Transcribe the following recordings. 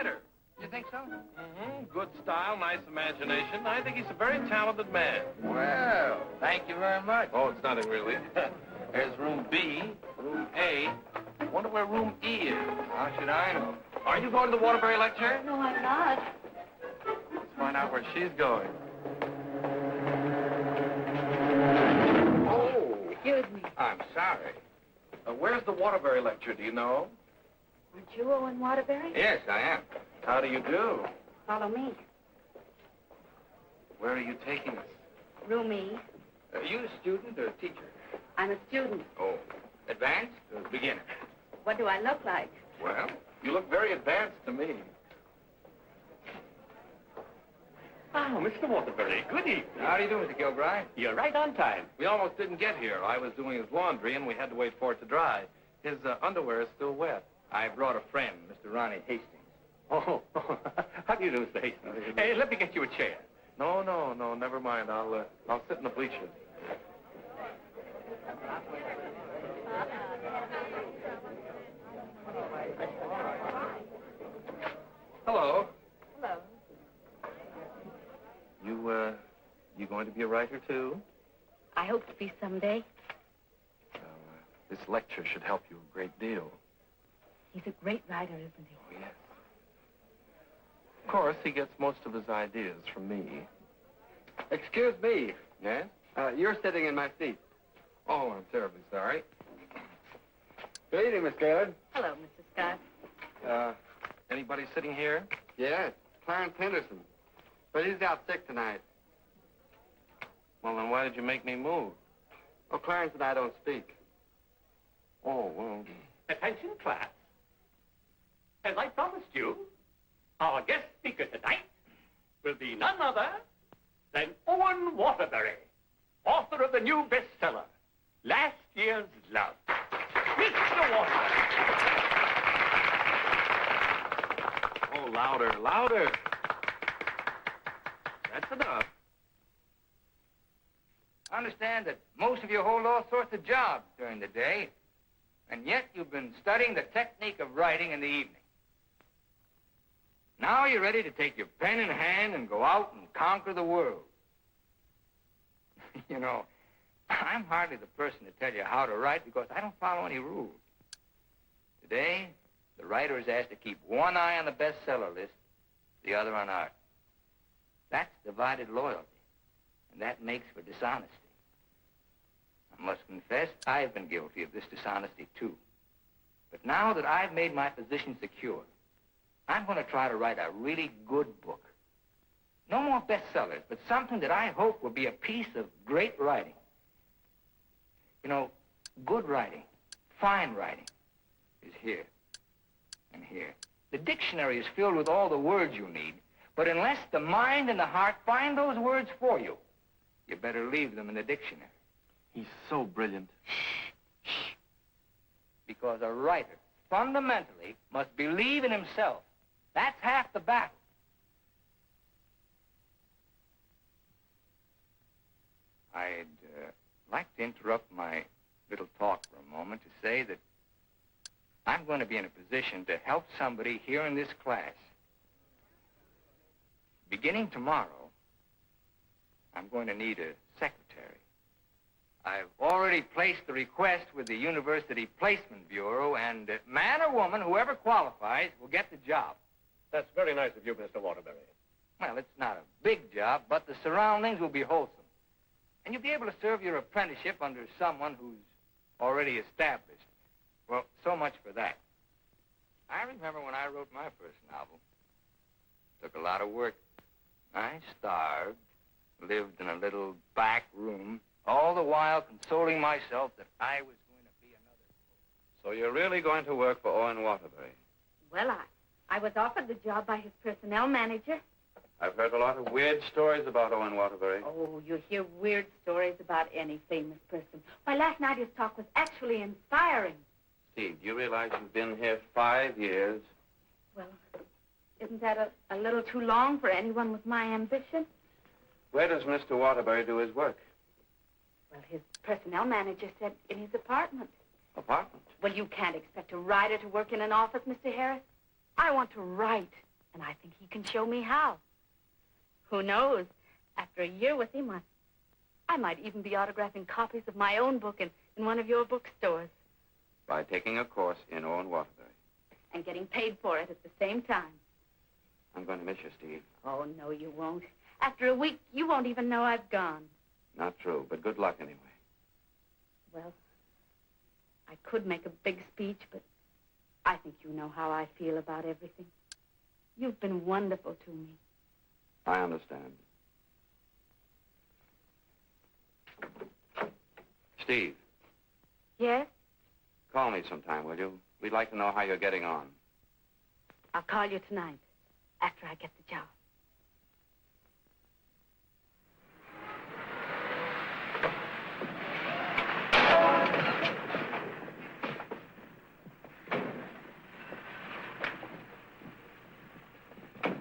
writer. You think so? Mm-hmm. Good style, nice imagination. I think he's a very talented man. Well, thank you very much. Oh, it's nothing really. There's room B, room A. Wonder where room E is. How should I know? Are you going to the Waterbury lecture? No, I'm not. Let's find out where she's going. Oh, Excuse me. I'm sorry. Where's the Waterbury lecture, do you know? Aren't you Owen Waterbury? Yes, I am. How do you do? Follow me. Where are you taking us? Room E. Are you a student or a teacher? I'm a student. Oh, advanced or beginner? What do I look like? Well, you look very advanced to me. Oh, Mr. Waterbury, good evening. How do you do, Mr. Kilbride? You're right on time. We almost didn't get here. I was doing his laundry, and we had to wait for it to dry. His underwear is still wet. I brought a friend, Mr. Ronnie Hastings. Oh, how do you do, Mr. Hastings? Hey, let me get you a chair. No, never mind. I'll sit in the bleachers. Hello. Hello. You going to be a writer, too? I hope to be someday. Well, this lecture should help you a great deal. He's a great writer, isn't he? Oh, yes. Of course, he gets most of his ideas from me. Excuse me. Yes? You're sitting in my seat. Oh, I'm terribly sorry. Good evening, Miss Gaylord. Hello, Mr. Scott. Anybody sitting here? Yes, Clarence Henderson. But he's out sick tonight. Well, then why did you make me move? Oh, Clarence and I don't speak. Oh, well... Attention, class. As I promised you, our guest speaker tonight will be none other than Owen Waterbury, author of the new bestseller, Last Year's Love. Mr. Waterbury. Oh, louder, louder. That's enough. I understand that most of you hold all sorts of jobs during the day, and yet you've been studying the technique of writing in the evening. Now you're ready to take your pen in hand and go out and conquer the world. You know, I'm hardly the person to tell you how to write because I don't follow any rules. Today, the writer is asked to keep one eye on the bestseller list, the other on art. That's divided loyalty, and that makes for dishonesty. I must confess, I've been guilty of this dishonesty, too. But now that I've made my position secure, I'm going to try to write a really good book. No more bestsellers, but something that I hope will be a piece of great writing. You know, good writing, fine writing, is here and here. The dictionary is filled with all the words you need, but unless the mind and the heart find those words for you, you better leave them in the dictionary. He's so brilliant. Shh. Because a writer, fundamentally, must believe in himself. That's half the battle. I'd like to interrupt my little talk for a moment to say that I'm going to be in a position to help somebody here in this class. Beginning tomorrow, I'm going to need a secretary. I've already placed the request with the University Placement Bureau, and man or woman, whoever qualifies, will get the job. That's very nice of you, Mr. Waterbury. Well, it's not a big job, but the surroundings will be wholesome. And you'll be able to serve your apprenticeship under someone who's already established. Well, so much for that. I remember when I wrote my first novel. It took a lot of work. I starved, lived in a little back room, all the while consoling myself that I was going to be another poet. So you're really going to work for Owen Waterbury? Well, I was offered the job by his personnel manager. I've heard a lot of weird stories about Owen Waterbury. Oh, you hear weird stories about any famous person. Why, last night his talk was actually inspiring. Steve, do you realize you've been here 5 years? Well, isn't that a little too long for anyone with my ambition? Where does Mr. Waterbury do his work? Well, his personnel manager said in his apartment. Apartment? Well, you can't expect a writer to work in an office, Mr. Harris. I want to write. And I think he can show me how. Who knows? After a year with him, I might even be autographing copies of my own book in one of your bookstores. By taking a course in Owen Waterbury. And getting paid for it at the same time. I'm going to miss you, Steve. Oh, no, you won't. After a week, you won't even know I've gone. Not true, but good luck anyway. Well, I could make a big speech, but I think you know how I feel about everything. You've been wonderful to me. I understand. Steve. Yes? Call me sometime, will you? We'd like to know how you're getting on. I'll call you tonight, after I get the job.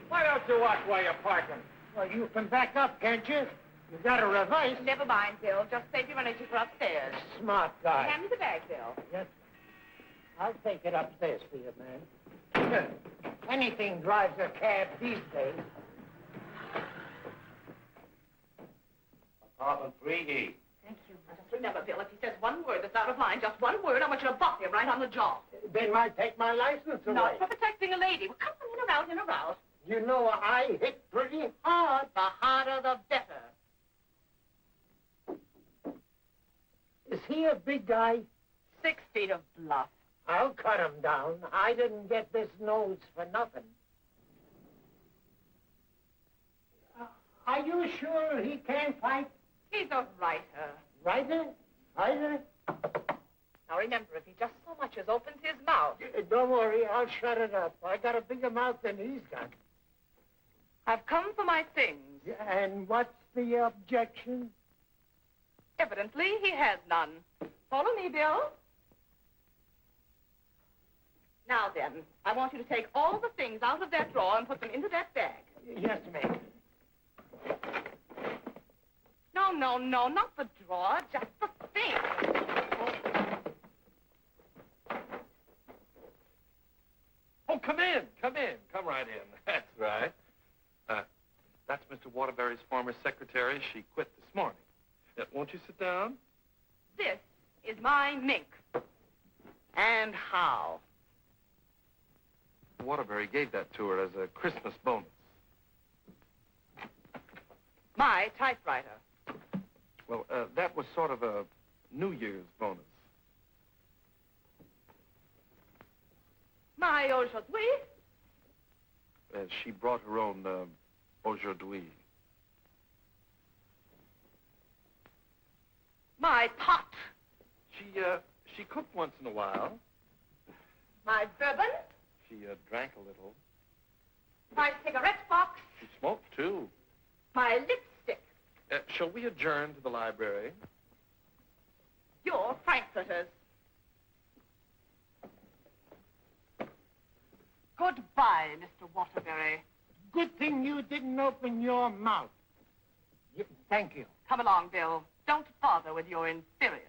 Why don't you watch while you're parking? Well, you can back up, can't you? You got a reverse. Never mind, Bill. Just save your energy for upstairs. Smart guy. Hand me the bag, Bill. Yes. I'll take it upstairs for you, man. Anything drives a cab these days. Apartment 3E. Thank you. Now, just remember, Bill, if he says one word that's out of line, just one word, I want you to buff him right on the jaw. They might take my license away. Not for protecting a lady. Well, come on, in or out, in or out. You know I hit pretty hard. The harder, the better. Is he a big guy? 6 feet of bluff. I'll cut him down. I didn't get this nose for nothing. Are you sure he can't fight? He's a writer. Writer? Writer? Now, remember, if he just so much as opens his mouth... Don't worry, I'll shut it up. I got a bigger mouth than he's got. I've come for my things. And what's the objection? Evidently, he has none. Follow me, Bill. Now then, I want you to take all the things out of that drawer and put them into that bag. Yes, ma'am. No, not the drawer, just the things. Oh, come in. Come right in. That's right. That's Mr. Waterbury's former secretary. She quit this morning. Won't you sit down? This is my mink. And how? Waterbury gave that to her as a Christmas bonus. My typewriter. Well, that was sort of a New Year's bonus. My aujourd'hui. She brought her own aujourd'hui. My pot. She cooked once in a while. My bourbon. She drank a little. My cigarette box. She smoked, too. My lipstick. Shall we adjourn to the library? Your frankfurters. Goodbye, Mr. Waterbury. Good thing you didn't open your mouth. Thank you. Come along, Bill. Don't bother with your inferiors.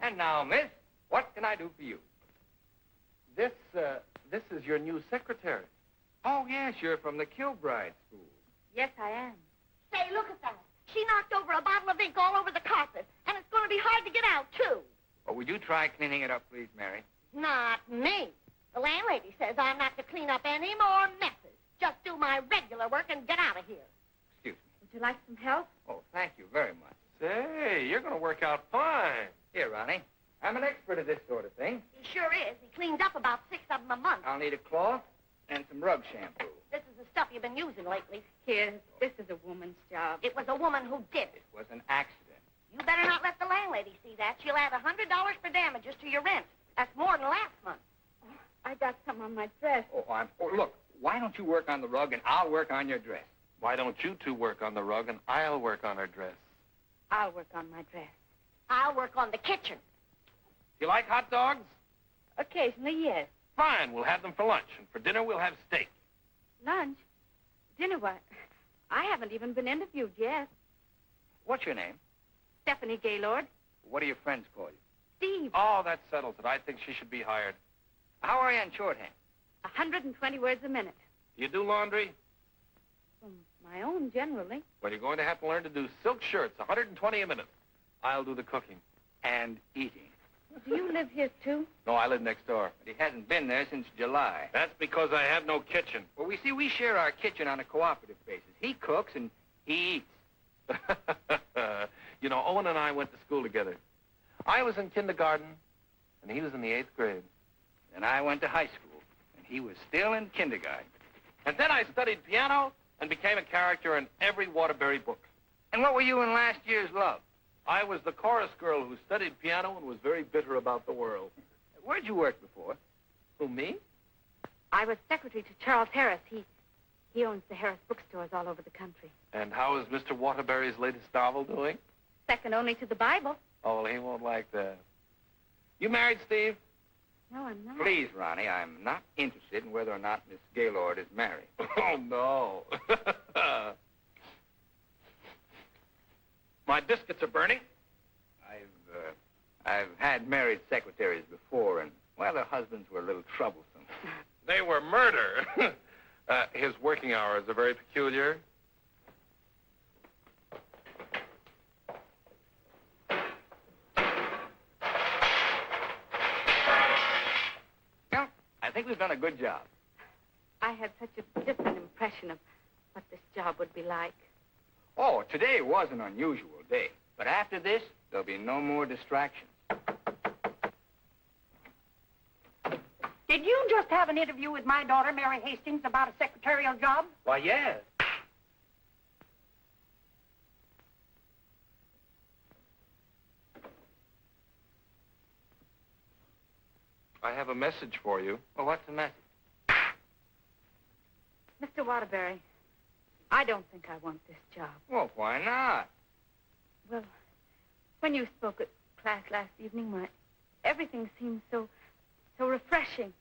And now, miss, what can I do for you? This is your new secretary. Oh, yes, you're from the Kilbride School. Yes, I am. Say, look at that. She knocked over a bottle of ink all over the carpet, and it's going to be hard to get out, too. Oh, would you try cleaning it up, please, Mary? Not me. The landlady says I'm not to clean up any more messes. Just do my regular work and get out of here. Excuse me. Would you like some help? Oh, thank you very much. Say, you're going to work out fine. Here, Ronnie. I'm an expert at this sort of thing. He sure is. He cleans up about 6 of them a month. I'll need a cloth and some rug shampoo. This is the stuff you've been using lately. Here, this is a woman's job. It was a woman who did it. It was an accident. You better not let the landlady see that. She'll add $100 for damages to your rent. That's more than last month. I got some on my dress. Oh, look, why don't you work on the rug and I'll work on your dress? Why don't you two work on the rug and I'll work on her dress? I'll work on my dress. I'll work on the kitchen. You like hot dogs? Occasionally, yes. Fine, we'll have them for lunch. And for dinner, we'll have steak. Lunch? Dinner, what? I haven't even been interviewed yet. What's your name? Stephanie Gaylord. What do your friends call you? Steve. Oh, that settles it. I think she should be hired. How are you in shorthand? 120 words a minute. Do you do laundry? My own, generally. Well, you're going to have to learn to do silk shirts, 120 a minute. I'll do the cooking. And eating. Do you live here, too? No, I live next door. But he hasn't been there since July. That's because I have no kitchen. Well, we share our kitchen on a cooperative basis. He cooks and he eats. You know, Owen and I went to school together. I was in kindergarten, and he was in the 8th grade. And I went to high school, and he was still in kindergarten. And then I studied piano and became a character in every Waterbury book. And what were you in last year's Love? I was the chorus girl who studied piano and was very bitter about the world. Where'd you work before? Who, me? I was secretary to Charles Harris. He owns the Harris bookstores all over the country. And how is Mr. Waterbury's latest novel doing? Second only to the Bible. Oh, well, he won't like that. You married, Steve? No, I'm not. Please, Ronnie, I'm not interested in whether or not Miss Gaylord is married. Oh, no. My biscuits are burning. I've had married secretaries before, and, well, their husbands were a little troublesome. They were murder. His working hours are very peculiar. Well, I think we've done a good job. I had such a different impression of what this job would be like. Oh, today was an unusual day. But after this, there'll be no more distractions. Did you just have an interview with my daughter, Mary Hastings, about a secretarial job? Why, yes. I have a message for you. Well, what's the message? Mr. Waterbury, I don't think I want this job. Well, why not? Well, when you spoke at class last evening, everything seemed so refreshing.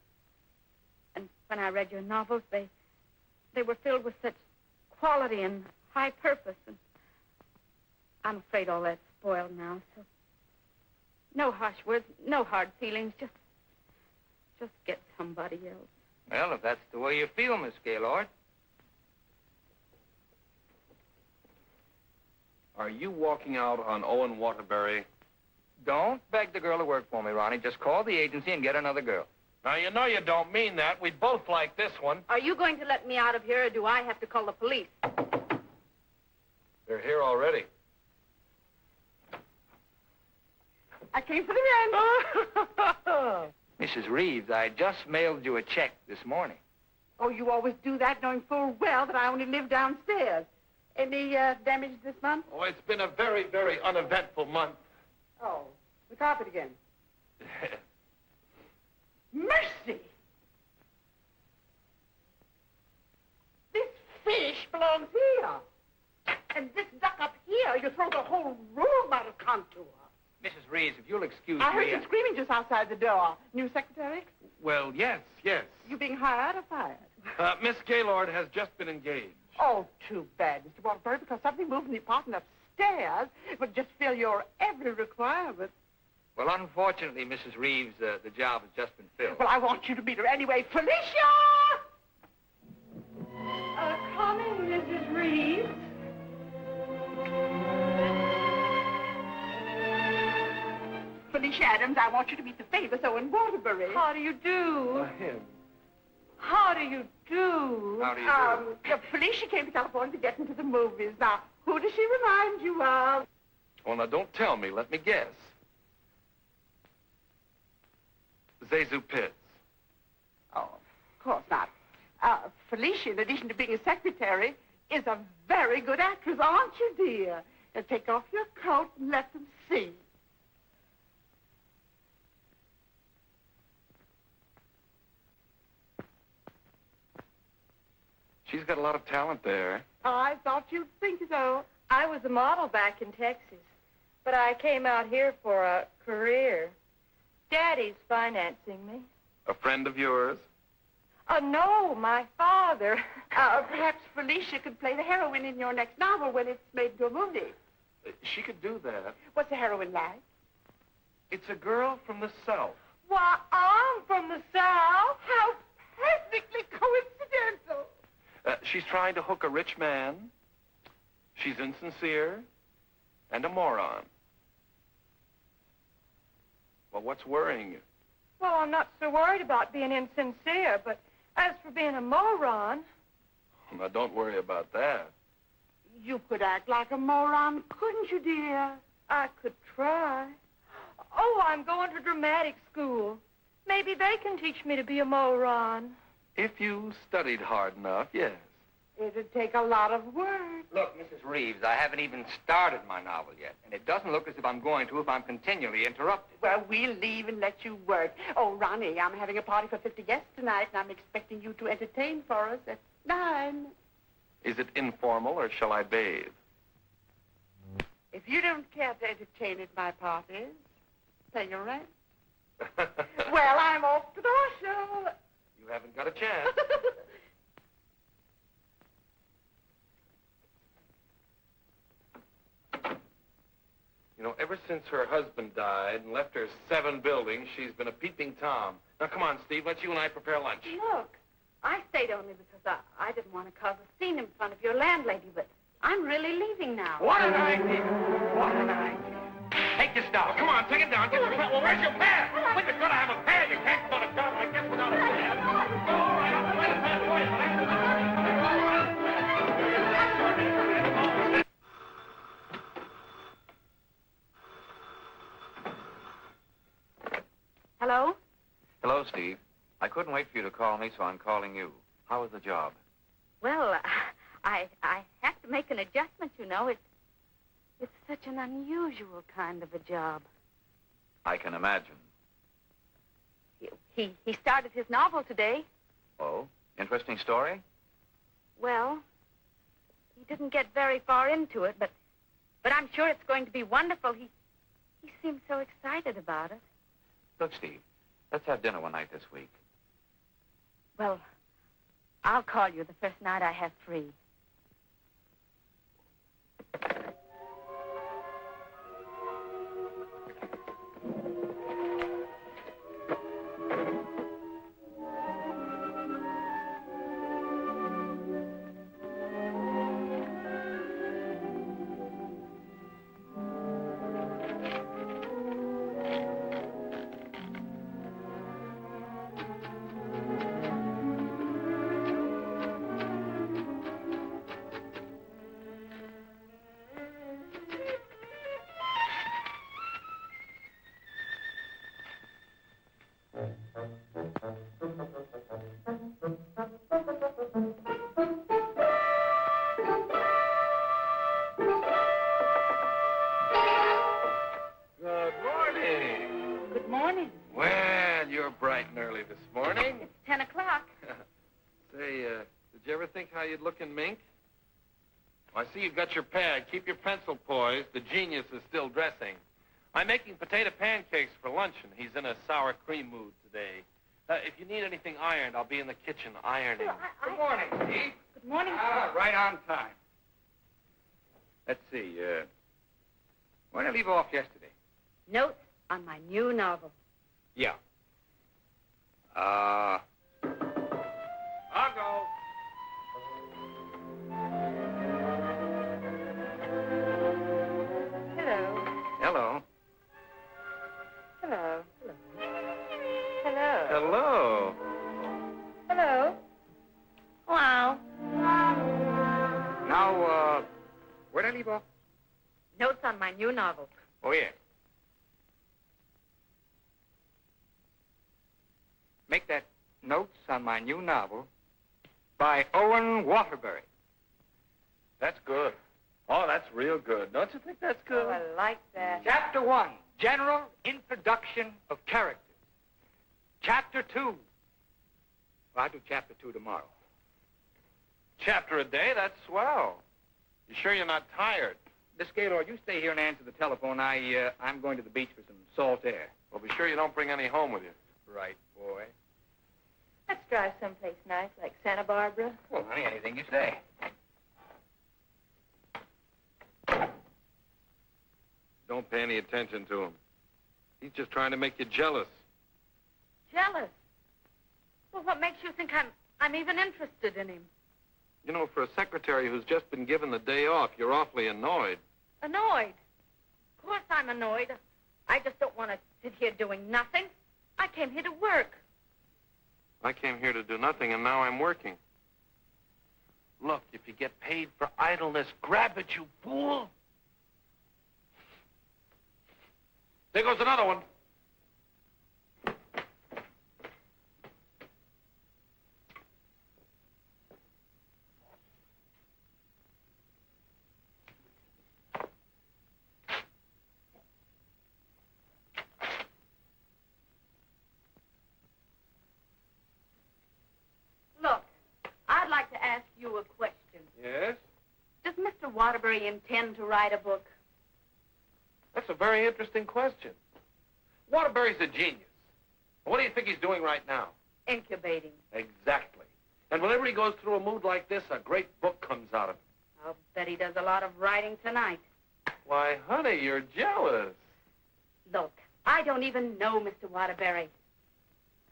And when I read your novels, they were filled with such quality and high purpose. And I'm afraid all that's spoiled now, so no harsh words, no hard feelings, just get somebody else. Well, if that's the way you feel, Miss Gaylord. Are you walking out on Owen Waterbury? Don't beg the girl to work for me, Ronnie. Just call the agency and get another girl. Now, you know you don't mean that. We both like this one. Are you going to let me out of here, or do I have to call the police? They're here already. I came for the end. Mrs. Reeves, I just mailed you a check this morning. Oh, you always do that, knowing full well that I only live downstairs. Any damage this month? Oh, it's been a very, very uneventful month. Oh, the carpet again. Mercy! This fish belongs here. And this duck up here, you throw the whole room out of contour. Mrs. Reeves, if you'll excuse I heard me... you screaming just outside the door. New secretary? Well, yes. You being hired or fired? Miss Gaylord has just been engaged. Oh, too bad, Mr. Waterbury, because something moved in the apartment upstairs would just fill your every requirement. Well, unfortunately, Mrs. Reeves, the job has just been filled. Well, I want you to meet her anyway. Felicia! Coming, Mrs. Reeves. Felicia Adams, I want you to meet the famous Owen Waterbury. How do you do? Him. How do you do? How do you do? Felicia came to California to get into the movies. Now, who does she remind you of? Well, now, don't tell me. Let me guess. Zazu Pitts. Oh, of course not. Felicia, in addition to being a secretary, is a very good actress, aren't you, dear? Now, take off your coat and let them see. She's got a lot of talent there. I thought you'd think so. I was a model back in Texas, but I came out here for a career. Daddy's financing me. A friend of yours? No, my father. Perhaps Felicia could play the heroine in your next novel when it's made into a movie. She could do that. What's the heroine like? It's a girl from the South. Why, I'm from the South. How perfectly coincidental. She's trying to hook a rich man. She's insincere and a moron. Well, what's worrying you? Well, I'm not so worried about being insincere, but as for being a moron... Now, don't worry about that. You could act like a moron, couldn't you, dear? I could try. Oh, I'm going to dramatic school. Maybe they can teach me to be a moron. If you studied hard enough, yes. It'd take a lot of work. Look, Mrs. Reeves, I haven't even started my novel yet, and it doesn't look as if I'm going to if I'm continually interrupted. Well, we'll leave and let you work. Oh, Ronnie, I'm having a party for 50 guests tonight, and I'm expecting you to entertain for us at 9. Is it informal, or shall I bathe? If you don't care to entertain at my parties, pay your rent. Well, I'm off to the horse show. You haven't got a chance. You know, ever since her husband died and left her 7 buildings, she's been a peeping Tom. Now, come on, Steve, let's you and I prepare lunch. Look, I stayed only because I didn't want to cause a scene in front of your landlady, but I'm really leaving now. What an idea! What an idea! Take your stuff. Come on, take it down. Get your pad. Well, where's your pad? Well, you've got to have a pad. You can't go to job like this without a pad. Go right up and get a pad for you. Hello? Hello, Steve. I couldn't wait for you to call me, so I'm calling you. How was the job? Well, I have to make an adjustment, you know. It's such an unusual kind of a job. I can imagine. He started his novel today. Oh? Interesting story? Well, he didn't get very far into it, but I'm sure it's going to be wonderful. He seems so excited about it. Look, Steve, let's have dinner one night this week. Well, I'll call you the first night I have free. Good morning. Good morning. Well, you're bright and early this morning. It's 10 o'clock. Say, did you ever think how you'd look in mink? Well, I see you've got your pad. Keep your pencil poised. The genius is still dressing. I'm making potato pancakes for luncheon. He's in a sour cream mood today. If you need anything ironed, I'll be in the kitchen ironing. Well, Good morning, Steve. Good morning. Right on time. Let's see, where did I leave off yesterday? Notes on my new novel. Yeah. I'll go. Hello. Hello. Hello. Hello. Hello. Hello. Wow. Now, where did I leave off? Notes on my new novel. Oh, yeah. Make that Notes on My New Novel by Owen Waterbury. That's good. Oh, that's real good. Don't you think that's good? Oh, I like that. Chapter 1, General Introduction of Characters. Chapter 2. Well, I'll do Chapter 2 tomorrow. Chapter a day? That's swell. You sure you're not tired? Miss Gaylord, you stay here and answer the telephone. I'm going to the beach for some salt air. Well, be sure you don't bring any home with you. Right, boy. Let's drive someplace nice, like Santa Barbara. Well, honey, anything you say. Don't pay any attention to him. He's just trying to make you jealous. Jealous? Well, what makes you think I'm even interested in him? You know, for a secretary who's just been given the day off, you're awfully annoyed. Annoyed? Of course I'm annoyed. I just don't want to sit here doing nothing. I came here to work. I came here to do nothing, and now I'm working. Look, if you get paid for idleness, grab it, you fool. There goes another one. Look, I'd like to ask you a question. Yes? Does Mr. Waterbury intend to write a book? That's a very interesting question. Waterbury's a genius. What do you think he's doing right now? Incubating. Exactly. And whenever he goes through a mood like this, a great book comes out of it. I'll bet he does a lot of writing tonight. Why, honey, you're jealous. Look, I don't even know Mr. Waterbury.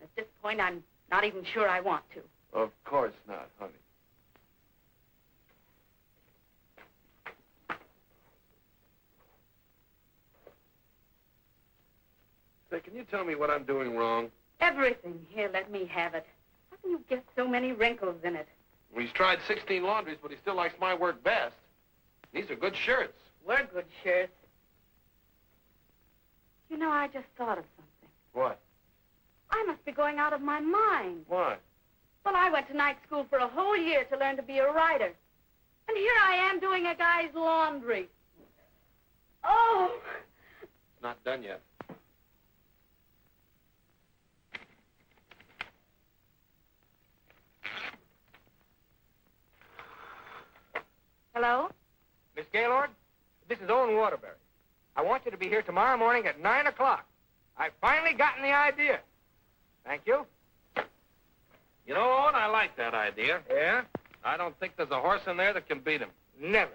At this point, I'm not even sure I want to. Of course not, honey. Say, can you tell me what I'm doing wrong? Everything. Here, let me have it. How can you get so many wrinkles in it? Well, he's tried 16 laundries, but he still likes my work best. These are good shirts. We're good shirts. You know, I just thought of something. What? I must be going out of my mind. Why? Well, I went to night school for a whole year to learn to be a writer. And here I am doing a guy's laundry. Oh! It's not done yet. Hello? Miss Gaylord, this is Owen Waterbury. I want you to be here tomorrow morning at 9 o'clock. I've finally gotten the idea. Thank you. You know, Owen, I like that idea. Yeah? I don't think there's a horse in there that can beat him. Never.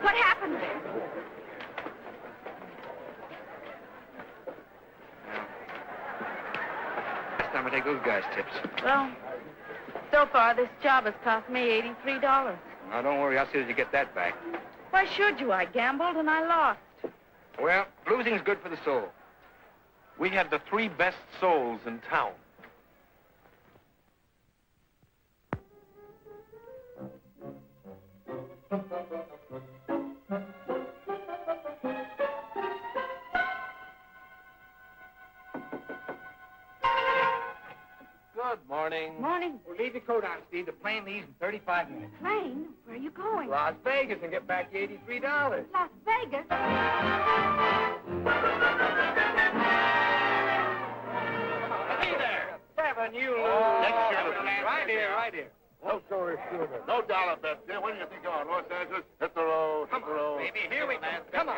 What happened there? Next time I take those guys' tips. Well, so far, this job has cost me $83. Now, don't worry. I'll see that you get that back. Why should you? I gambled and I lost. Well, losing's good for the soul. We had the 3 best souls in town. Good morning. Morning. Well, leave your coat on, Steve. The plane leaves in 35 minutes. Plane? Where are you going? Las Vegas and get back your $83. Las Vegas? Hey there. 7, you lose. Next year, Right here, right here. No story, Silver. No dollar bet. Yeah, when do you think you're on? Los Angeles? Hit the road. Come Hit the on, road. baby. Here we go. Come on.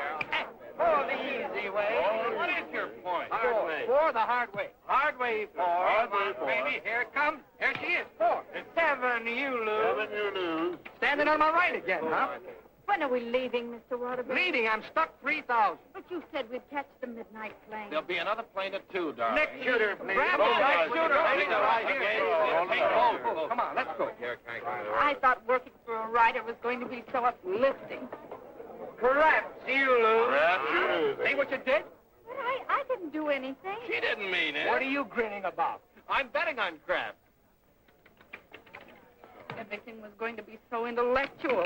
Oh, the easy way. What is your point? Hard way. 4 the hard way. Hard way 4. Hard way Come on, 4. baby. Here it comes. Here she is. 4. 7, you lose. 7, you lose. Standing on my right again, huh? When are we leaving, Mr. Waterbury? Leading, I'm stuck 3,000. But you said we'd catch the midnight plane. There'll be another plane at 2, darling. Next shooter, please. Grab Oh, the right guys, shooter. go, Here, go, right go, here. go, Here. Come on, let's go. I thought working for a writer was going to be so uplifting. Perhaps you lose. Perhaps you lose. See what you did? But I didn't do anything. She didn't mean it. What are you grinning about? I'm betting on crab. Everything was going to be so intellectual.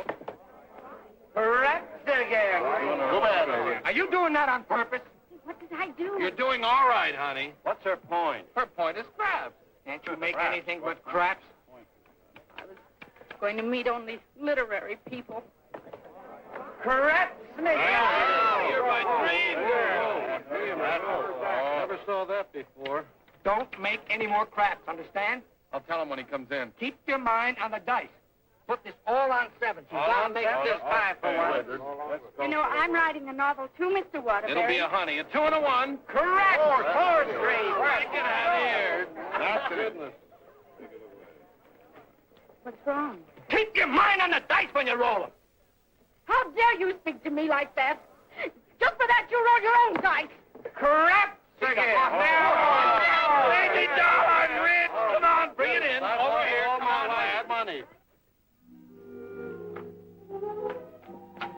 Correct again. Go bad, lady. Are you doing that on purpose? What did I do? You're doing all right, honey. What's her point? Her point is crabs. Can't you make anything but craps? I was going to meet only literary people. Correct, Snake. You're my dream. Never saw that before. Don't make any more craps, understand? I'll tell him when he comes in. Keep your mind on the dice. Put this all on 7. She's All got on to make 7? this 5 for Okay, one. Leonard, let's go. You know, I'm writing a novel too, Mr. Waterbury. It'll be a honey. A 2 and a 1. Correct. 4 straight. Get out of here. That's goodness. What's wrong? Keep your mind on the dice when you roll them. How dare you speak to me like that? Just for that, you roll your own dice. Crap! Lady darling, Rich, come on, bring it in. Over here, come on, lad. Money.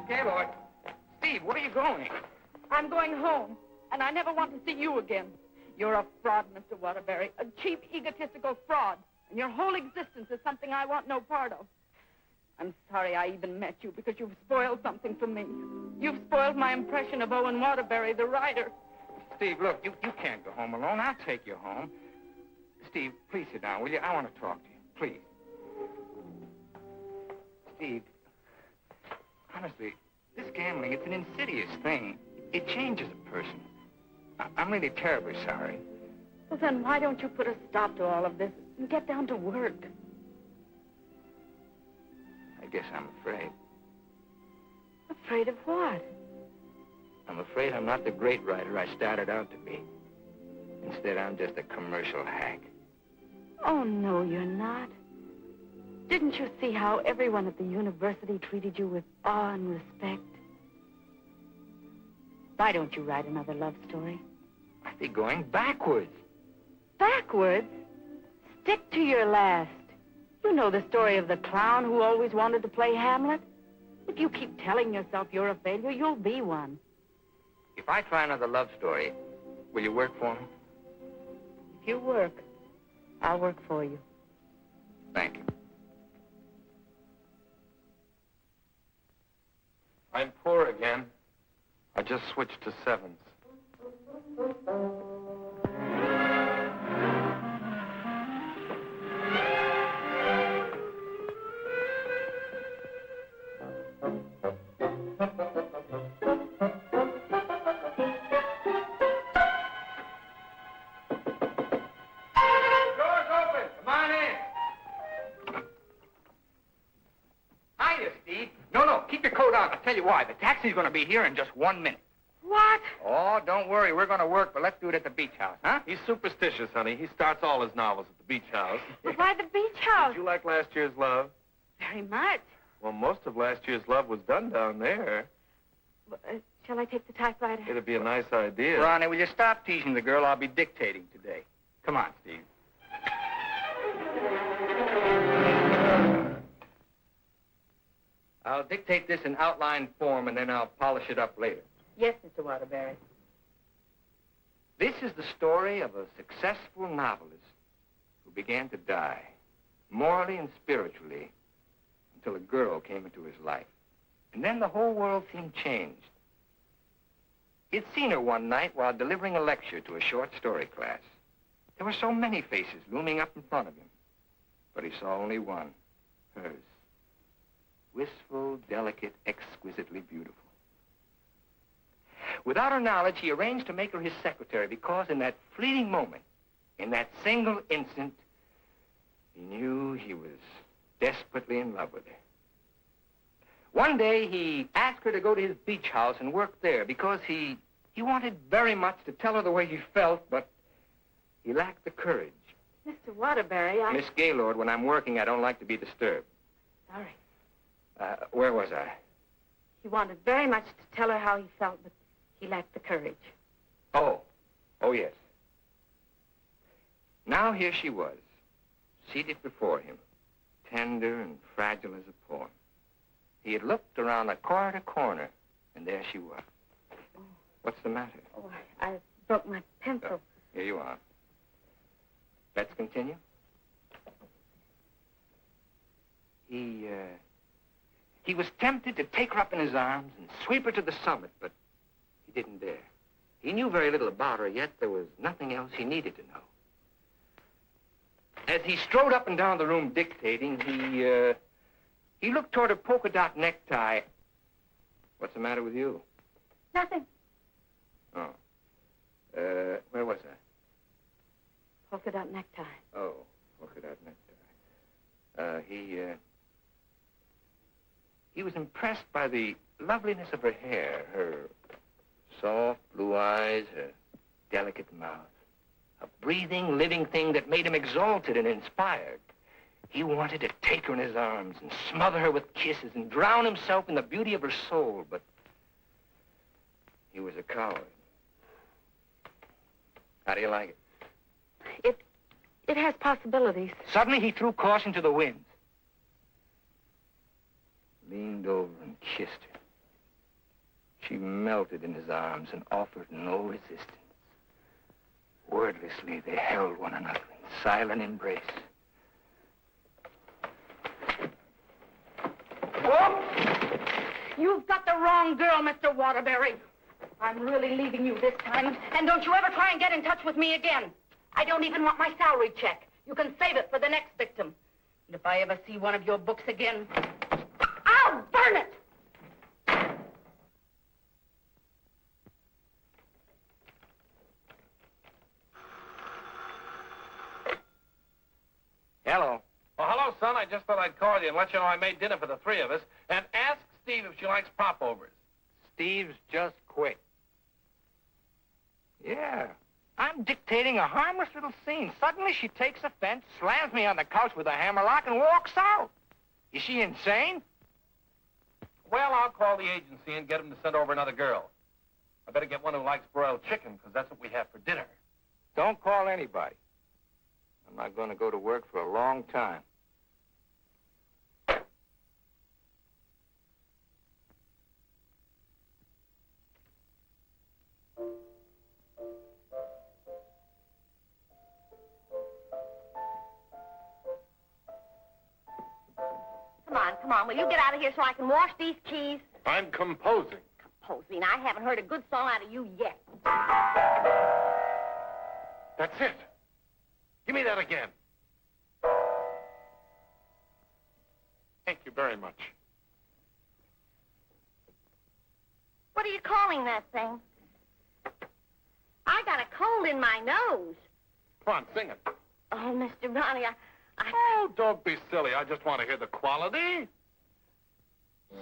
Gaylord. Steve, where are you going? I'm going home, and I never want to see you again. You're a fraud, Mr. Waterbury, a cheap, egotistical fraud, and your whole existence is something I want no part of. I'm sorry I even met you, because you've spoiled something for me. You've spoiled my impression of Owen Waterbury, the writer. Steve, look, you can't go home alone. I'll take you home. Steve, please sit down, will you? I want to talk to you, please. Steve, honestly, this gambling, it's an insidious thing. It changes a person. I'm really terribly sorry. Well, then why don't you put a stop to all of this and get down to work? I guess I'm afraid. Afraid of what? I'm afraid I'm not the great writer I started out to be. Instead, I'm just a commercial hack. Oh, no, you're not. Didn't you see how everyone at the university treated you with awe and respect? Why don't you write another love story? I'd be going backwards. Backwards? Stick to your last. You know the story of the clown who always wanted to play Hamlet? If you keep telling yourself you're a failure, you'll be one. If I try another love story, will you work for me? If you work, I'll work for you. Thank you. I'm poor again. I just switched to sevens. Door's open. Come on in. Hiya, Steve. No, keep your coat on. I'll tell you why. The taxi's going to be here in just 1 minute. What? Oh, don't worry. We're going to work, but let's do it at the beach house, huh? He's superstitious, honey. He starts all his novels at the beach house. But why the beach house? Did you like last year's Love? Very much. Well, most of last year's Love was done down there. Shall I take the typewriter? It'd be a nice idea. Ronnie, will you stop teasing the girl? I'll be dictating today. Come on, Steve. I'll dictate this in outline form, and then I'll polish it up later. Yes, Mr. Waterbury. This is the story of a successful novelist who began to die, morally and spiritually, until a girl came into his life. And then the whole world seemed changed. He'd seen her one night while delivering a lecture to a short story class. There were so many faces looming up in front of him, but he saw only one, hers. Wistful, delicate, exquisitely beautiful. Without her knowledge, he arranged to make her his secretary because in that fleeting moment, in that single instant, he knew he was desperately in love with her. One day, he asked her to go to his beach house and work there because he wanted very much to tell her the way he felt, but he lacked the courage. Mr. Waterbury, Miss Gaylord, when I'm working, I don't like to be disturbed. Sorry. Where was I? He wanted very much to tell her how he felt, but he lacked the courage. Oh, yes. Now here she was, seated before him, tender and fragile as a poem. He had looked around a corner to corner, and there she was. What's the matter? Oh, I broke my pencil. Here you are. Let's continue. He was tempted to take her up in his arms and sweep her to the summit, but he didn't dare. He knew very little about her, yet there was nothing else he needed to know. As he strode up and down the room dictating, he looked toward her polka dot necktie. What's the matter with you? Nothing. Oh. Where was I? Polka dot necktie. Oh, polka dot necktie. He was impressed by the loveliness of her hair, her soft blue eyes, her delicate mouth. A breathing, living thing that made him exalted and inspired. He wanted to take her in his arms and smother her with kisses and drown himself in the beauty of her soul, but he was a coward. How do you like it? It has possibilities. Suddenly he threw caution to the winds. Leaned over and kissed her. She melted in his arms and offered no resistance. Wordlessly, they held one another in silent embrace. Whoop! You've got the wrong girl, Mr. Waterbury. I'm really leaving you this time, and don't you ever try and get in touch with me again. I don't even want my salary check. You can save it for the next victim. And if I ever see one of your books again, I'll burn it! Hello. Well, hello, son. I just thought I'd call you and let you know I made dinner for the three of us. And ask Steve if she likes popovers. Steve's just quit. Yeah. I'm dictating a harmless little scene. Suddenly she takes offense, slams me on the couch with a hammerlock, and walks out. Is she insane? Well, I'll call the agency and get them to send over another girl. I better get one who likes broiled chicken, because that's what we have for dinner. Don't call anybody. I'm not going to go to work for a long time. Come on, will you get out of here so I can wash these keys? I'm composing. Composing, I haven't heard a good song out of you yet. That's it. Give me that again. Thank you very much. What are you calling that thing? I got a cold in my nose. Come on, sing it. Oh, Mr. Ronnie, Oh, don't be silly. I just want to hear the quality.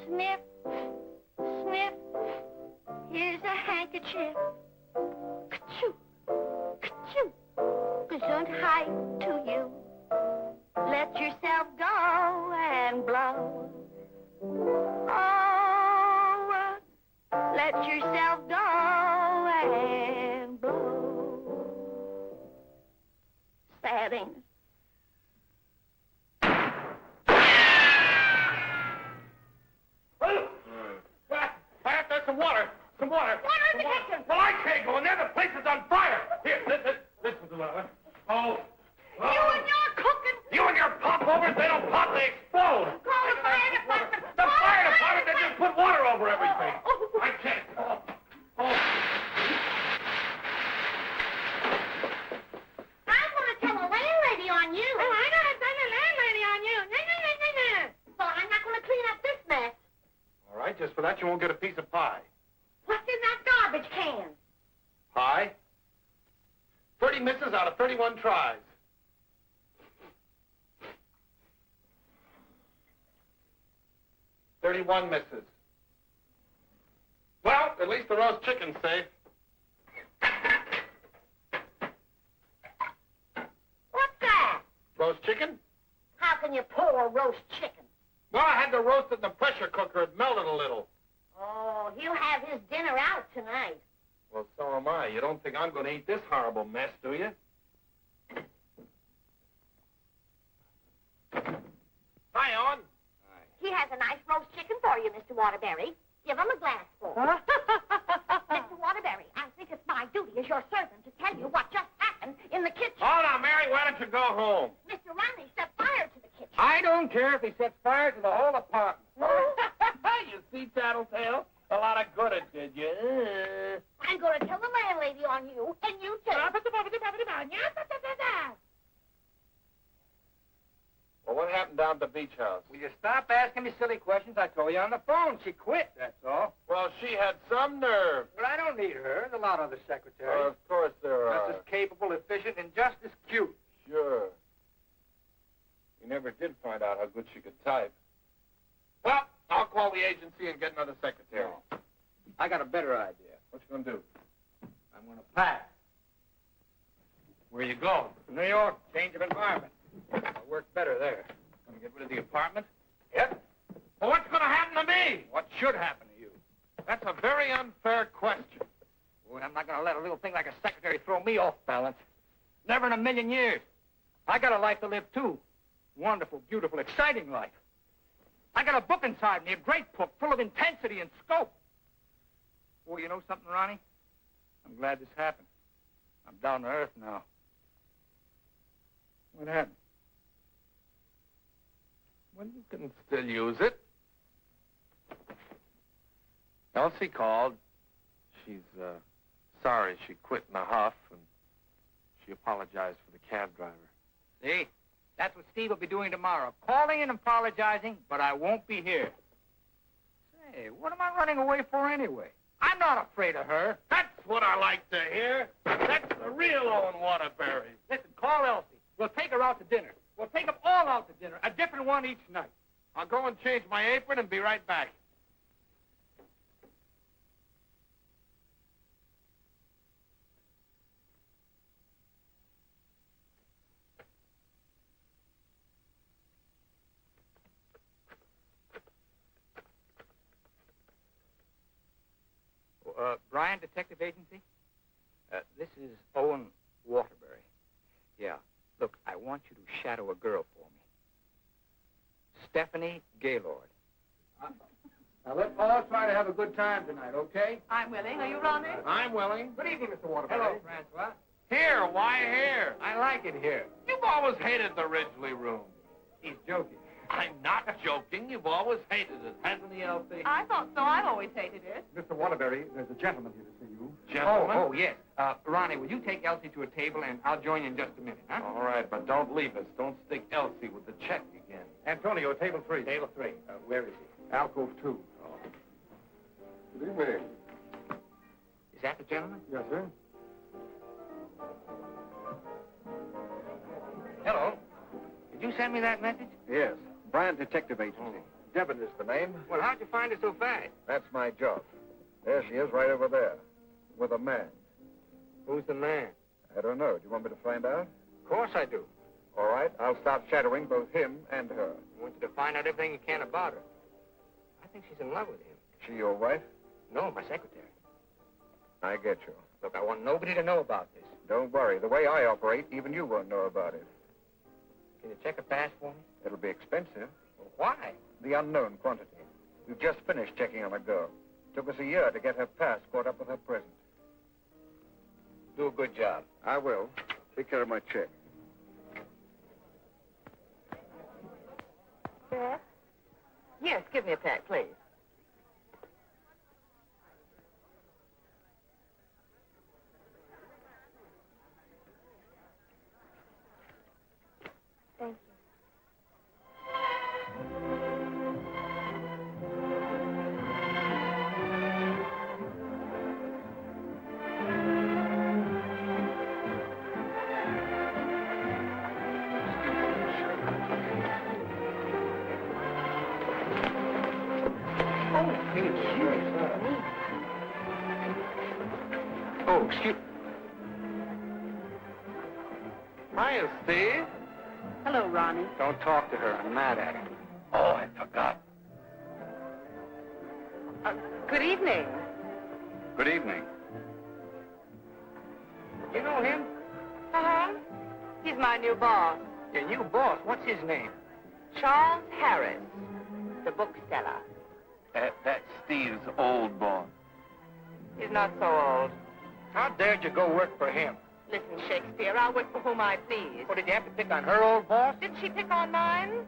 Sniff, sniff, here's a handkerchief. Ka-choo, ka-choo, gesundheit to you. Let yourself go and blow. Oh, let yourself go and blow. Sad, ain't it? There's some water. Some water. Water in the kitchen. Well, I can't go in there. The place is on fire. Here, listen to the Oh. You and your cooking. You and your popovers, they don't pop, they explode. Call the fire department. The fire department, they just put water over everything. I can't. I'm going to tell a landlady on you. Oh, I gotta tell the landlady on you. So I'm not going to clean up this mess. All right, just for that, you won't get a piece of pie. What's in that garbage can? Pie? 30 misses out of 31 tries. $31 misses. Well, at least the roast chicken's safe. What's that? Roast chicken? How can you pull a roast chicken? Well, I had to roast it in the pressure cooker. It melted a little. Oh, he'll have his dinner out tonight. Well, so am I. You don't think I'm going to eat this horrible mess, do you? Hi, Owen. He has a nice roast chicken for you, Mr. Waterbury. Give him a glassful. Mr. Waterbury, I think it's my duty as your servant to tell you what just happened in the kitchen. Oh, now, Mary, why don't you go home? Mr. Ronnie set fire to the kitchen. I don't care if he sets fire to the whole apartment. You see, Tattletale? A lot of good it did you. I'm going to tell the landlady on you, and you too. Well, what happened down at the beach house? Will you stop asking me silly questions? I told you on the phone. She quit, that's all. Well, she had some nerve. But I don't need her. There's a lot of other secretaries. Of course there are. Just as capable, efficient, and just as cute. Sure. We never did find out how good she could type. Well, I'll call the agency and get another secretary. No. I got a better idea. What you gonna do? I'm going to pack. Where you going? New York, change of environment. I work better there. get rid of the apartment? Yep. Well, what's going to happen to me? What should happen to you? That's a very unfair question. Boy, I'm not going to let a little thing like a secretary throw me off balance. Never in a million years. I got a life to live, too. Wonderful, beautiful, exciting life. I got a book inside me, a great book, full of intensity and scope. Well, you know something, Ronnie? I'm glad this happened. I'm down to earth now. What happened? Well, you can still use it. Elsie called. She's sorry she quit in a huff, and she apologized for the cab driver. See? That's what Steve will be doing tomorrow. Calling and apologizing, but I won't be here. Say, what am I running away for anyway? I'm not afraid of her. That's what I like to hear. That's the real Owen Waterbury. Listen, call Elsie. We'll take her out to dinner. We'll take them all out to dinner, a different one each night. I'll go and change my apron and be right back. Brian, Detective Agency? This is Owen Waterbury. Yeah. Look, I want you to shadow a girl for me. Stephanie Gaylord. Now, let's all try to have a good time tonight, okay? I'm willing. Are you, Ronnie? I'm willing. Good evening, Mr. Waterbury. Hello, Francois. Here, why here? I like it here. You've always hated the Ridgely room. He's joking. I'm not joking. You've always hated it, hasn't he, Elsie? I thought so. I've always hated it. Mr. Waterbury, there's a gentleman here to see you. Gentlemen? Oh, yes. Ronnie, will you take Elsie to a table, and I'll join you in just a minute, huh? All right, but don't leave us. Don't stick Elsie with the check again. Antonio, table 3. Table 3. Where is he? Alcove 2. Good evening. Is that the gentleman? Yes, sir. Hello. Did you send me that message? Yes. Bryant Detective Agency. Devon is the name. Well, how'd you find it so fast? That's my job. There she is, right over there. With a man. Who's the man? I don't know. Do you want me to find out? Of course I do. All right. I'll start shadowing both him and her. I want you to find out everything you can about her. I think she's in love with him. She your wife? No, my secretary. I get you. Look, I want nobody to know about this. Don't worry. The way I operate, even you won't know about it. Can you check a pass for me? It'll be expensive. Well, why? The unknown quantity. We've just finished checking on a girl. Took us a year to get her pass caught up with her present. Do a good job. I will. Take care of my check. Yes? Yes, give me a pack, please. Thank you. Oh, excuse... Hiya, Steve. Hello, Ronnie. Don't talk to her. I'm mad at her. Oh, I forgot. Good evening. Good evening. You know him? Uh-huh. He's my new boss, Your new boss. What's his name? Charles Harris, the bookseller. That's Steve's old boss. He's not so old. How dared you go work for him? Listen, Shakespeare, I'll work for whom I please. What, did you have to pick on her old boss? Did she pick on mine?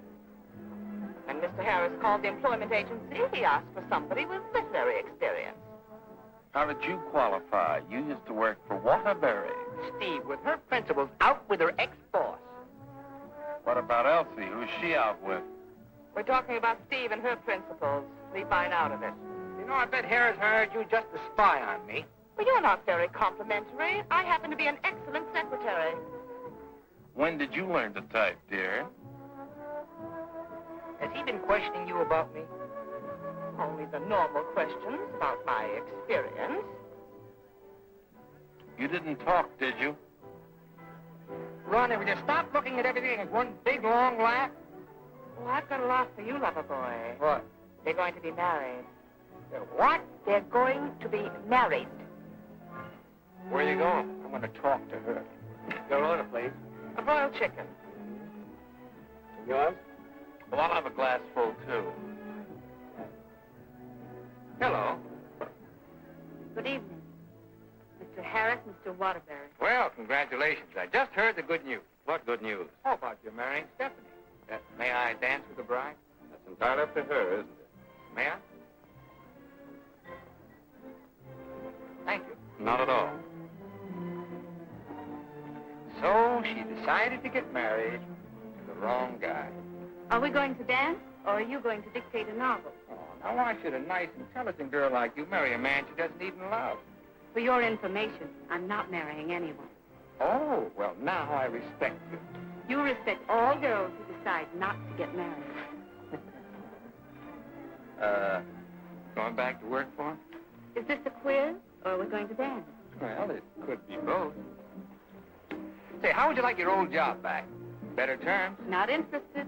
When Mr. Harris called the employment agency, he asked for somebody with literary experience. How did you qualify? You used to work for Waterbury. Steve, with her principals, out with her ex-boss. What about Elsie? Who's she out with? We're talking about Steve and her principals. Leave mine out of it. You know, I bet Harris hired you just to spy on me. Well, you're not very complimentary. I happen to be an excellent secretary. When did you learn to type, dear? Has he been questioning you about me? Only the normal questions about my experience. You didn't talk, did you? Ronnie, will you stop looking at everything as one big, long laugh? Oh, I've got a lot for you, lover boy. What? They're going to be married. What? They're going to be married. Where are you going? I'm going to talk to her. Your order, please. A broiled chicken. Yours? Well, I'll have a glass full, too. Hello. Good evening. Mr. Harris, Mr. Waterbury. Well, congratulations. I just heard the good news. What good news? How about you marrying Stephanie? May I dance with the bride? That's entirely up to her, isn't it? May I? Thank you. Not at all. So she decided to get married to the wrong guy. Are we going to dance, or are you going to dictate a novel? Oh, now why should a nice, intelligent girl like you marry a man she doesn't even love? For your information, I'm not marrying anyone. Oh, well, now I respect you. You respect all girls who decide not to get married. Going back to work for him? Is this a quiz, or are we going to dance? Well, it could be both. Say, how would you like your old job back? Better terms? Not interested.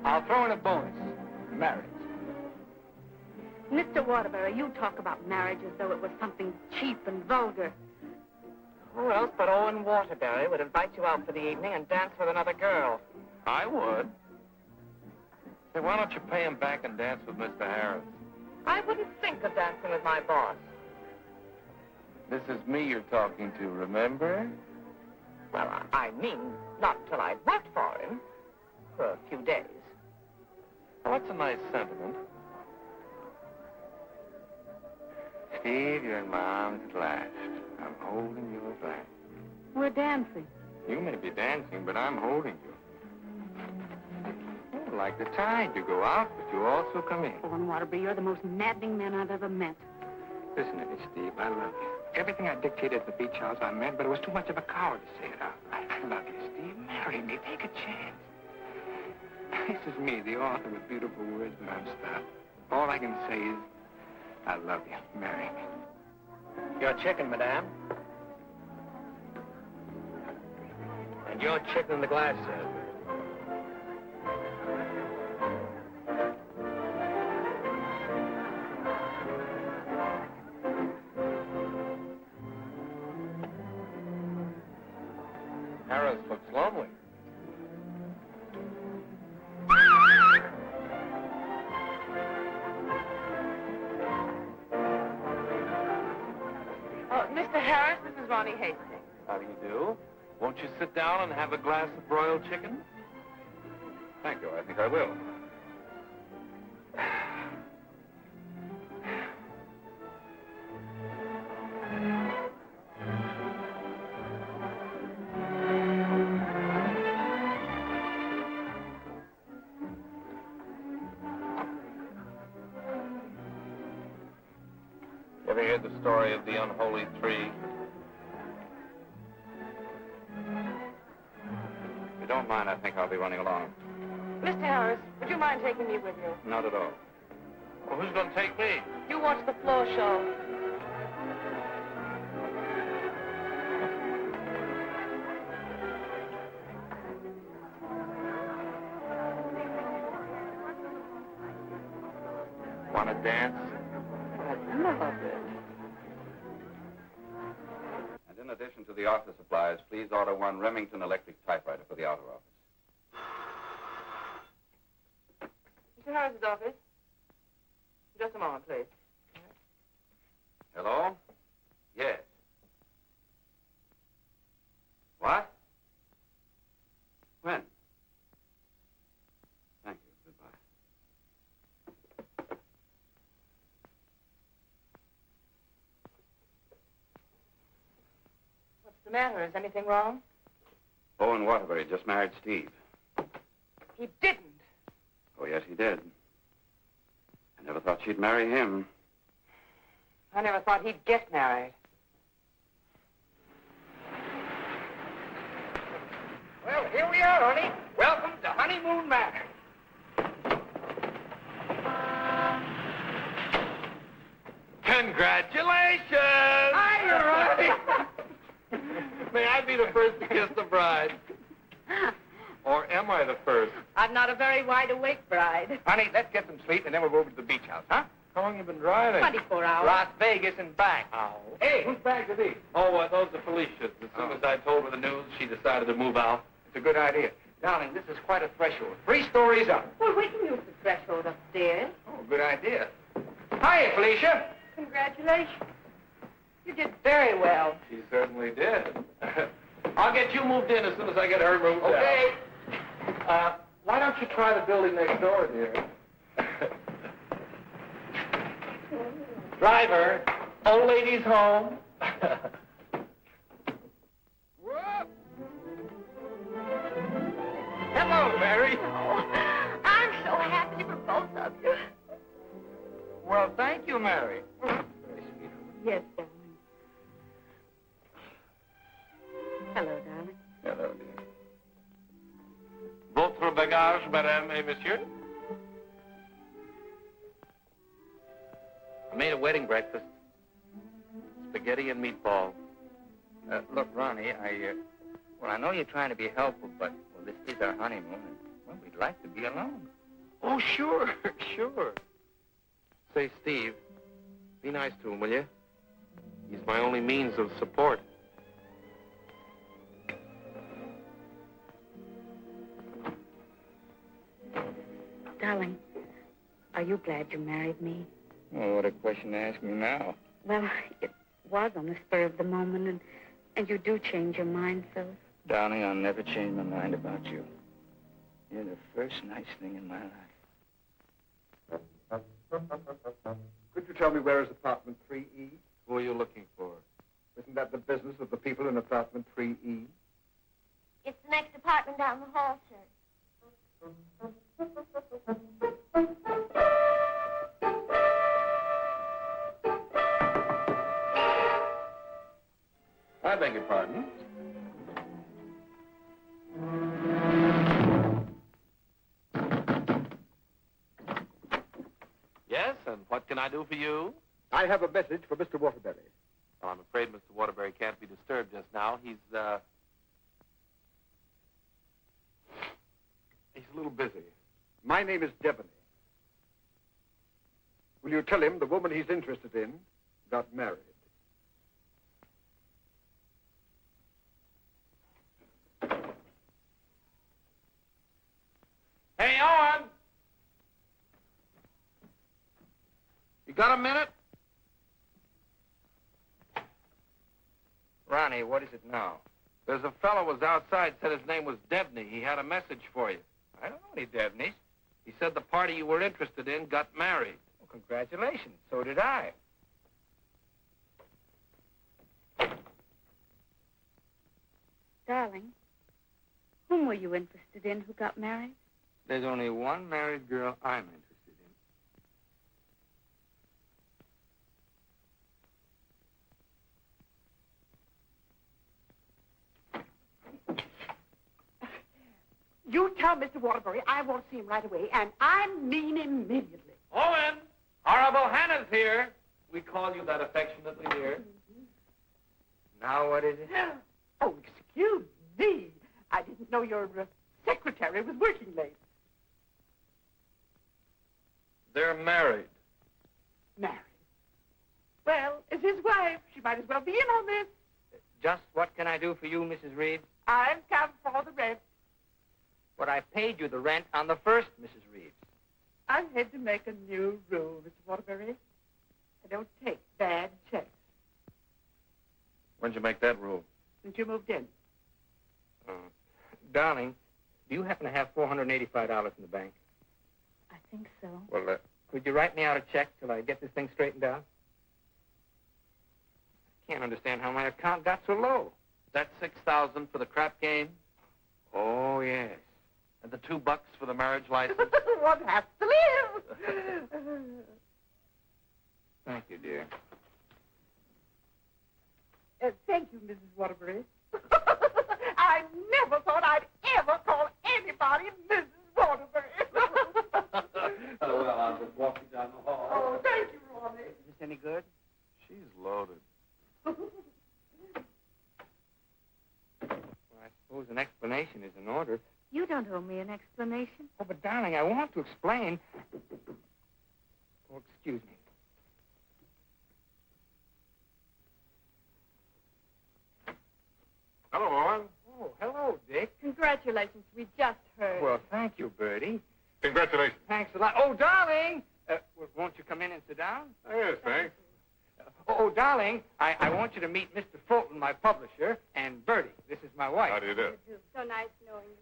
I'll throw in a bonus. Marriage. Mr. Waterbury, you talk about marriage as though it was something cheap and vulgar. Who else but Owen Waterbury would invite you out for the evening and dance with another girl? I would. Say, why don't you pay him back and dance with Mr. Harris? I wouldn't think of dancing with my boss. This is me you're talking to, remember? Well, I mean, not till I'd worked for him. For a few days. Well, that's a nice sentiment. Steve, you're in my arms at last. I'm holding you at last. We're dancing. You may be dancing, but I'm holding you. Oh, like the tide, you go out, but you also come in. Owen Waterbury, you're the most maddening man I've ever met. Listen to me, Steve. I love you. Everything I dictated at the beach house I meant, but it was too much of a coward to say it out. I love you, Steve. Marry me. Take a chance. This is me, the author with beautiful words, but I'm stopped. All I can say is, I love you. Marry me. Your chicken, madame. And your chicken in the glass, sir. Harris looks lonely. Mr. Harris, this is Ronnie Hastings. How do you do? Won't you sit down and have a glass of broiled chicken? Thank you. I think I will. You ever hear the story of the unholy tree? If you don't mind, I think I'll be running along. Mr. Harris, would you mind taking me with you? Not at all. Well, who's going to take me? You watch the floor show. Want to dance? I love it. And in addition to the office supplies, please order one Remington electric typewriter for the outer office. Mr. Harris's office. Just a moment, please. Hello? Yes. What? When? Thank you. Goodbye. What's the matter? Is anything wrong? Owen Waterbury just married Steve. He didn't. Oh, yes, he did. I never thought she'd marry him. I never thought he'd get married. Well, here we are, honey. Welcome to Honeymoon Manor. Congratulations! Hi, Ronnie. May I be the first to kiss the bride? Or am I the first? I'm not a very wide-awake bride. Honey, let's get some sleep and then we'll go over to the beach house, huh? How long you been driving? 24 hours. Las Vegas and back. Ow. Hey, whose bags are these? Oh, those are Felicia's. As soon as I told her the news, she decided to move out. It's a good idea. Darling, this is quite a threshold. 3 stories up. Well, we can use the threshold upstairs. Oh, good idea. Hiya, Felicia. Congratulations. You did very well. She certainly did. I'll get you moved in as soon as I get her moved Okay. out. Why don't you try the building next door, dear? Driver, old lady's home. Hello, Mary. Oh, I'm so happy for both of you. Well, thank you, Mary. Yes, darling. Hello, darling. Hello, dear. Votre bagage, madame et monsieur? I made a wedding breakfast. Spaghetti and meatballs. Look, Ronnie, I know you're trying to be helpful, but, this is our honeymoon, and, we'd like to be alone. Oh, sure, sure. Say, Steve, be nice to him, will you? He's my only means of support. Darling, are you glad you married me? Oh, what a question to ask me now. Well, it was on the spur of the moment, and you do change your mind so. Darling, I'll never change my mind about you. You're the first nice thing in my life. Could you tell me where is apartment 3E? Who are you looking for? Isn't that the business of the people in apartment 3E? It's the next apartment down the hall, sir. I beg your pardon? Yes, and what can I do for you? I have a message for Mr. Waterbury. Well, I'm afraid Mr. Waterbury can't be disturbed just now. He's a little busy. My name is Devaney. Will you tell him the woman he's interested in got married? Hey, Owen! You got a minute? Ronnie, what is it now? There's a fellow was outside, said his name was Debney. He had a message for you. I don't know any Dabneys. He said the party you were interested in got married. Well, congratulations. So did I. Darling, whom were you interested in who got married? There's only one married girl I'm interested in. You tell Mr. Waterbury I want to see him right away, and I mean immediately. Owen! Horrible Hannah's here. We call you that affectionately, dear. Now what is it? Oh, excuse me. I didn't know your secretary was working late. They're married. Married. Well, as his wife, she might as well be in on this. Just what can I do for you, Mrs. Reed? I've come for the rent. But I paid you the rent on the first, Mrs. Reed. I've had to make a new rule, Mr. Waterbury. I don't take bad checks. When'd you make that rule? Since you moved in. Darling, do you happen to have $485 in the bank? I think so. Well, could you write me out a check till I get this thing straightened out? I can't understand how my account got so low. That's $6,000 for the crap game, Oh, yes. and the $2 for the marriage license. One has to live. Thank you, dear. Thank you, Mrs. Waterbury. I never thought I'd ever call anybody Mrs. Waterbury. Well, I'll just walk you down the hall. Oh, thank you, Ronnie. Is this any good? She's loaded. Well, I suppose an explanation is in order. You don't owe me an explanation. Oh, but darling, I want to explain. Oh, excuse me. Hello, Owen. Oh, hello, Dick. Congratulations. We just heard. Well, thank you, Bertie. Congratulations. Thanks a lot. Oh, darling! Won't you come in and sit down? Yes, thanks. Oh, darling, I want you to meet Mr. Fulton, my publisher, and Bertie. This is my wife. How do you do? So nice knowing you.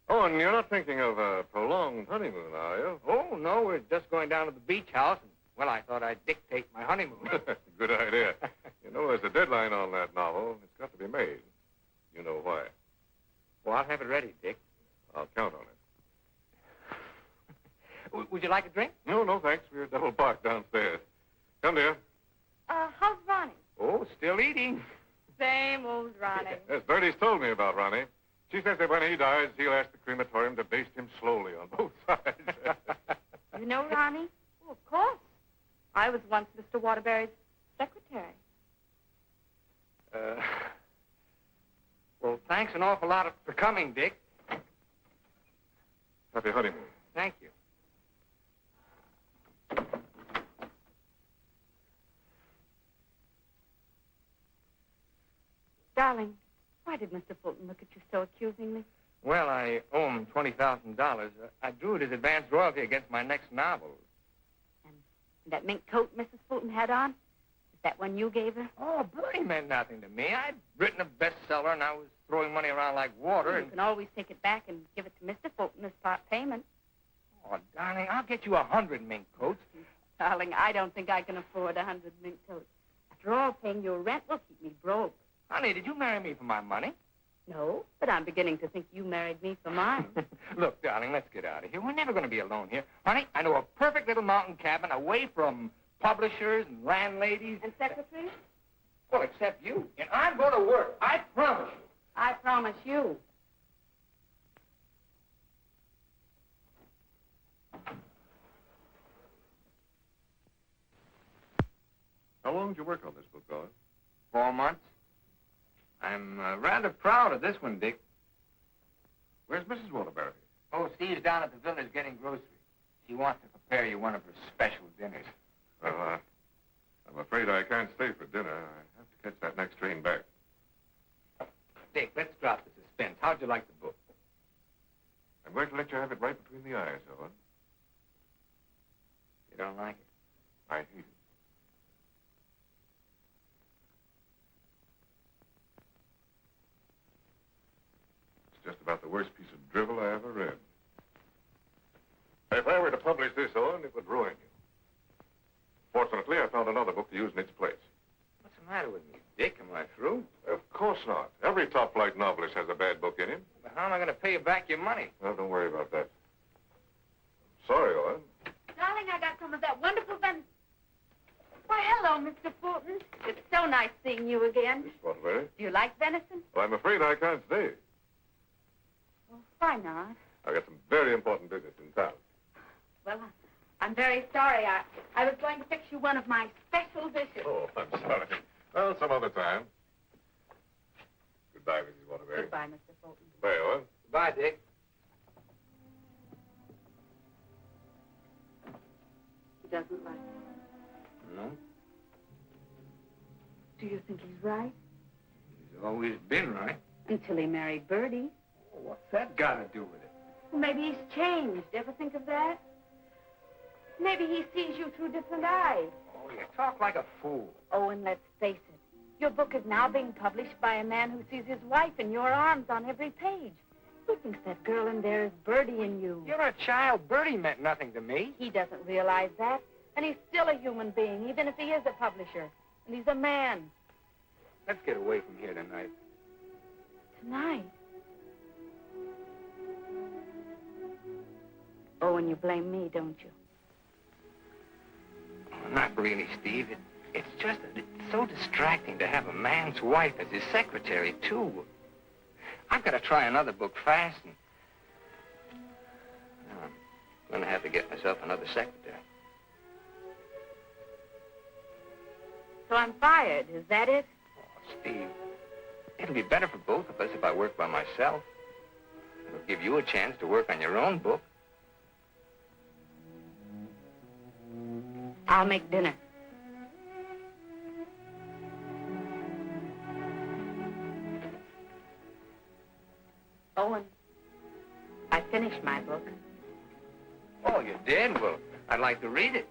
Owen, you're not thinking of a prolonged honeymoon, are you? Oh, no, we're just going down to the beach house, and, well, I thought I'd dictate my honeymoon. Good idea. You know, there's a deadline on that novel. It's got to be made. You know why. Well, I'll have it ready, Dick. I'll count on it. Would you like a drink? No, no, thanks. We're double parked downstairs. Come, dear. How's Ronnie? Oh, still eating. Same old Ronnie. Yes, Bertie's told me about Ronnie. She says that when he dies, he'll ask the crematorium to baste him slowly on both sides. You know Ronnie? Oh, of course. I was once Mr. Waterbury's secretary. Well, thanks an awful lot for coming, Dick. Happy honeymoon. Thank you. Darling, why did Mr. Fulton look at you so accusingly? Well, I owe him $20,000. I drew it as advance royalty against my next novel. And that mink coat Mrs. Fulton had on? Is that one you gave her? Oh, Bertie meant nothing to me. I'd written a bestseller, and I was throwing money around like water. You And can always take it back and give it to Mr. Fulton as part payment. oh, darling, I'll get you 100 mink coats. Darling, I don't think I can afford 100 mink coats. After all, paying your rent will keep me broke. Honey, did you marry me for my money? No, but I'm beginning to think you married me for mine. Look, darling, let's get out of here. We're never going to be alone here. Honey, I know a perfect little mountain cabin away from publishers and landladies. And secretary? Well, except you. And I'm going to work. I promise you. I promise you. How long did you work on this book, Owen? 4 months. I'm rather proud of this one, Dick. Where's Mrs. Waterbury? Oh, Steve's down at the village getting groceries. She wants to prepare you one of her special dinners. Well, I'm afraid I can't stay for dinner. I have to catch that next train back. Dick, let's drop the suspense. How'd you like the book? I'm going to let you have it right between the eyes, Owen. You don't like it? I hate it. It's just about the worst piece of drivel I ever read. If I were to publish this, Owen, it would ruin you. Fortunately, I found another book to use in its place. What's the matter with me, Dick? Am I through? Of course not. Every top-flight novelist has a bad book in him. But how am I going to pay you back your money? Well, don't worry about that. Sorry, Owen. Darling, I got some of that wonderful venison. Why, hello, Mr. Fulton. It's so nice seeing you again. Miss Waterbury. Do you like venison? Well, I'm afraid I can't stay. Well, why not? I've got some very important business in town. Well, I'm very sorry. I was going to fix you one of my special dishes. Oh, I'm sorry. Well, some other time. Goodbye, Mrs. Waterbury. Goodbye, Mr. Fulton. Goodbye, Owen. Goodbye, Dick. He doesn't like me. No? Do you think he's right? He's always been right. Until he married Bertie. Oh, what's that got to do with it? Well, maybe he's changed. Ever think of that? Maybe he sees you through different eyes. Oh, you talk like a fool. Oh, and let's face it. Your book is now being published by a man who sees his wife in your arms on every page. He thinks that girl in there is Bertie in you. You're a child. Bertie meant nothing to me. He doesn't realize that. And he's still a human being, even if he is a publisher. And he's a man. Let's get away from here tonight. Tonight. Oh, and you blame me, don't you? Oh, not really, Steve. It's just that it's so distracting to have a man's wife as his secretary, too. I've got to try another book fast, and I'm going to have to get myself another secretary. So I'm fired, is that it? Oh, Steve, it'll be better for both of us if I work by myself. It'll give you a chance to work on your own book. I'll make dinner. Owen, I finished my book. Oh, you did? Well, I'd like to read it.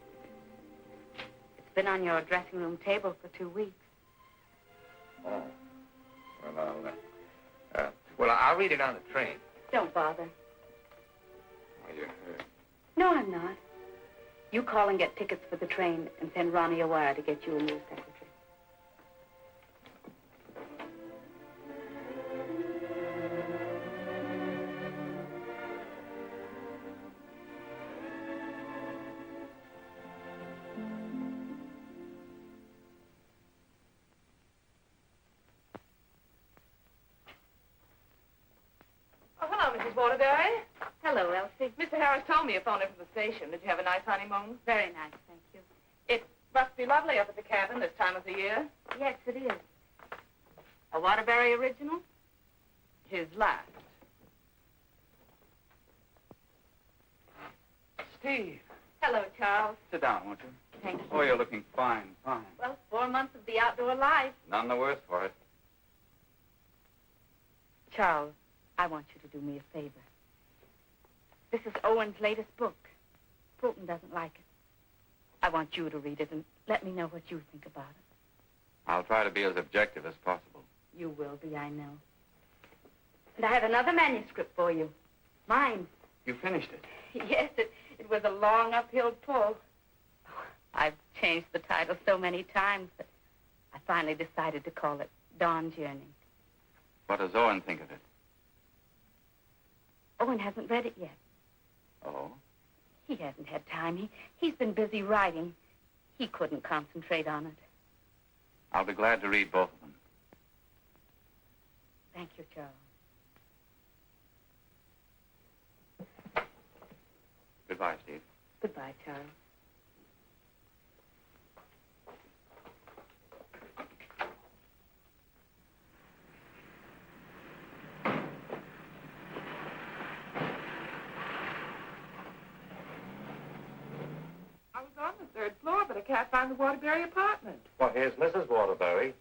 It's been on your dressing room table for 2 weeks. Oh. Well, I'll read it on the train. Don't bother. Oh, you're hurt. No, I'm not. You call and get tickets for the train and send Ronnie a wire to get you a new secretary. Oh, hello, Mrs. Waterbury. Hello, Elsie. Mr. Harris told me you phoned in from the station. Did you have a nice honeymoon? Very nice, thank you. It must be lovely up at the cabin this time of the year. Yes, it is. A Waterbury original? His last. Steve, Hello, Charles. sit down, won't you? Thank you. Oh, you're looking fine, fine. Well, 4 months of the outdoor life. None the worse for it. Charles, I want you to do me a favor. This is Owen's latest book. Fulton doesn't like it. I want you to read it and let me know what you think about it. I'll try to be as objective as possible. You will be, I know. And I have another manuscript for you. Mine. You finished it. Yes, it was a long uphill pull. I've changed the title so many times that I finally decided to call it Dawn's Yearning. What does Owen think of it? Owen hasn't read it yet. Oh? He hasn't had time. He's been busy writing. He couldn't concentrate on it. I'll be glad to read both of them. Thank you, Charles. Goodbye, Steve. Goodbye, Charles. I was on the 3rd floor, but I can't find the Waterbury apartment. Well, here's Mrs. Waterbury.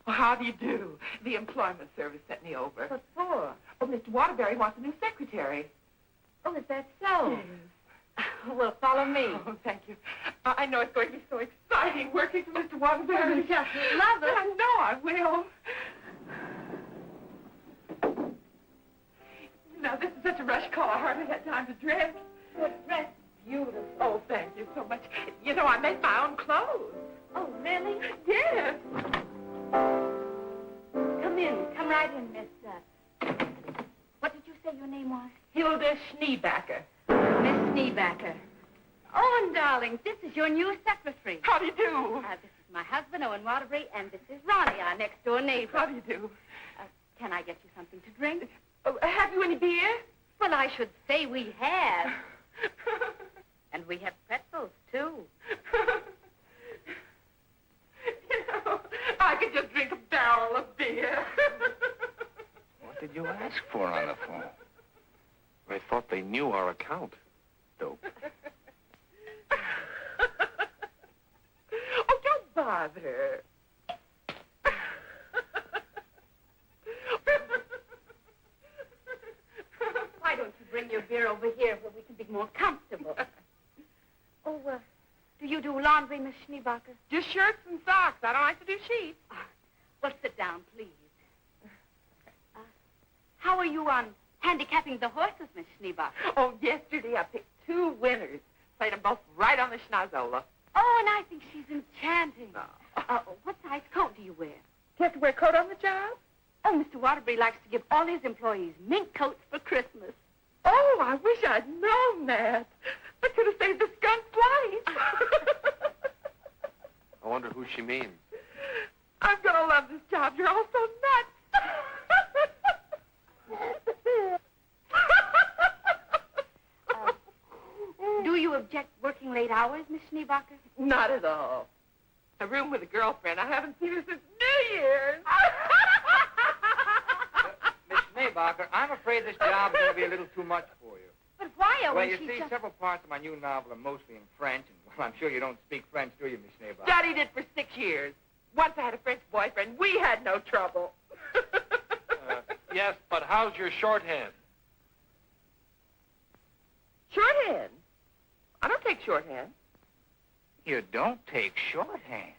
Well, how do you do? The employment service sent me over. What for? Oh, Mr. Waterbury wants a new secretary. Oh, is that so? Well, follow me. Oh, thank you. I know it's going to be so exciting working for Mr. Waterbury. You just love it. I know I will. Now, this is such a rush call. I hardly had time to dress. Your dress is beautiful. Oh, thank you so much. You know, I make my own clothes. Oh, really? Yes. Come in. Come right in, Miss, what did you say your name was? Hilda Schneebacker. Miss Schneebacker. Owen, darling, this is your new secretary. How do you do? This is my husband, Owen Waterbury, and this is Ronnie, our next-door neighbor. How do you do? Can I get you something to drink? Oh, have you any beer? Well, I should say we have. And we have pretzels, too. You know, I could just drink a barrel of beer. What did you ask for on the phone? I thought they knew our account. Dope. Oh, don't bother. Why don't you bring your beer over here where we can be more comfortable? Do you do laundry, Miss Schneebacher? Just shirts and socks. I don't like to do sheets. Well, sit down, please. How are you on handicapping the horses, Miss Schneebacher? Oh, yesterday I picked 2 winners. Played them both right on the schnozola. Oh, and I think she's enchanting. Oh. What size coat do you wear? Do you have to wear a coat on the job? Oh, Mr. Waterbury likes to give all his employees mink coats for Christmas. Oh, I wish I'd known that. I could have saved the skunk's life. I wonder who she means. I'm going to love this job. You're all so nuts. Do you object working late hours, Miss Schneebacher? Not at all. A room with a girlfriend. I haven't seen her since New Year's. Miss Schneebacher, I'm afraid this job's going to be a little too much for you. But why, Owen? Well, you She's see, just... several parts of my new novel are mostly in French, and well, I'm sure you don't speak French, do you, Miss Schneebacher? Daddy did for 6 years. Once I had a French boyfriend. We had no trouble. Yes, but how's your shorthand? Shorthand? I don't take shorthand. You don't take shorthand.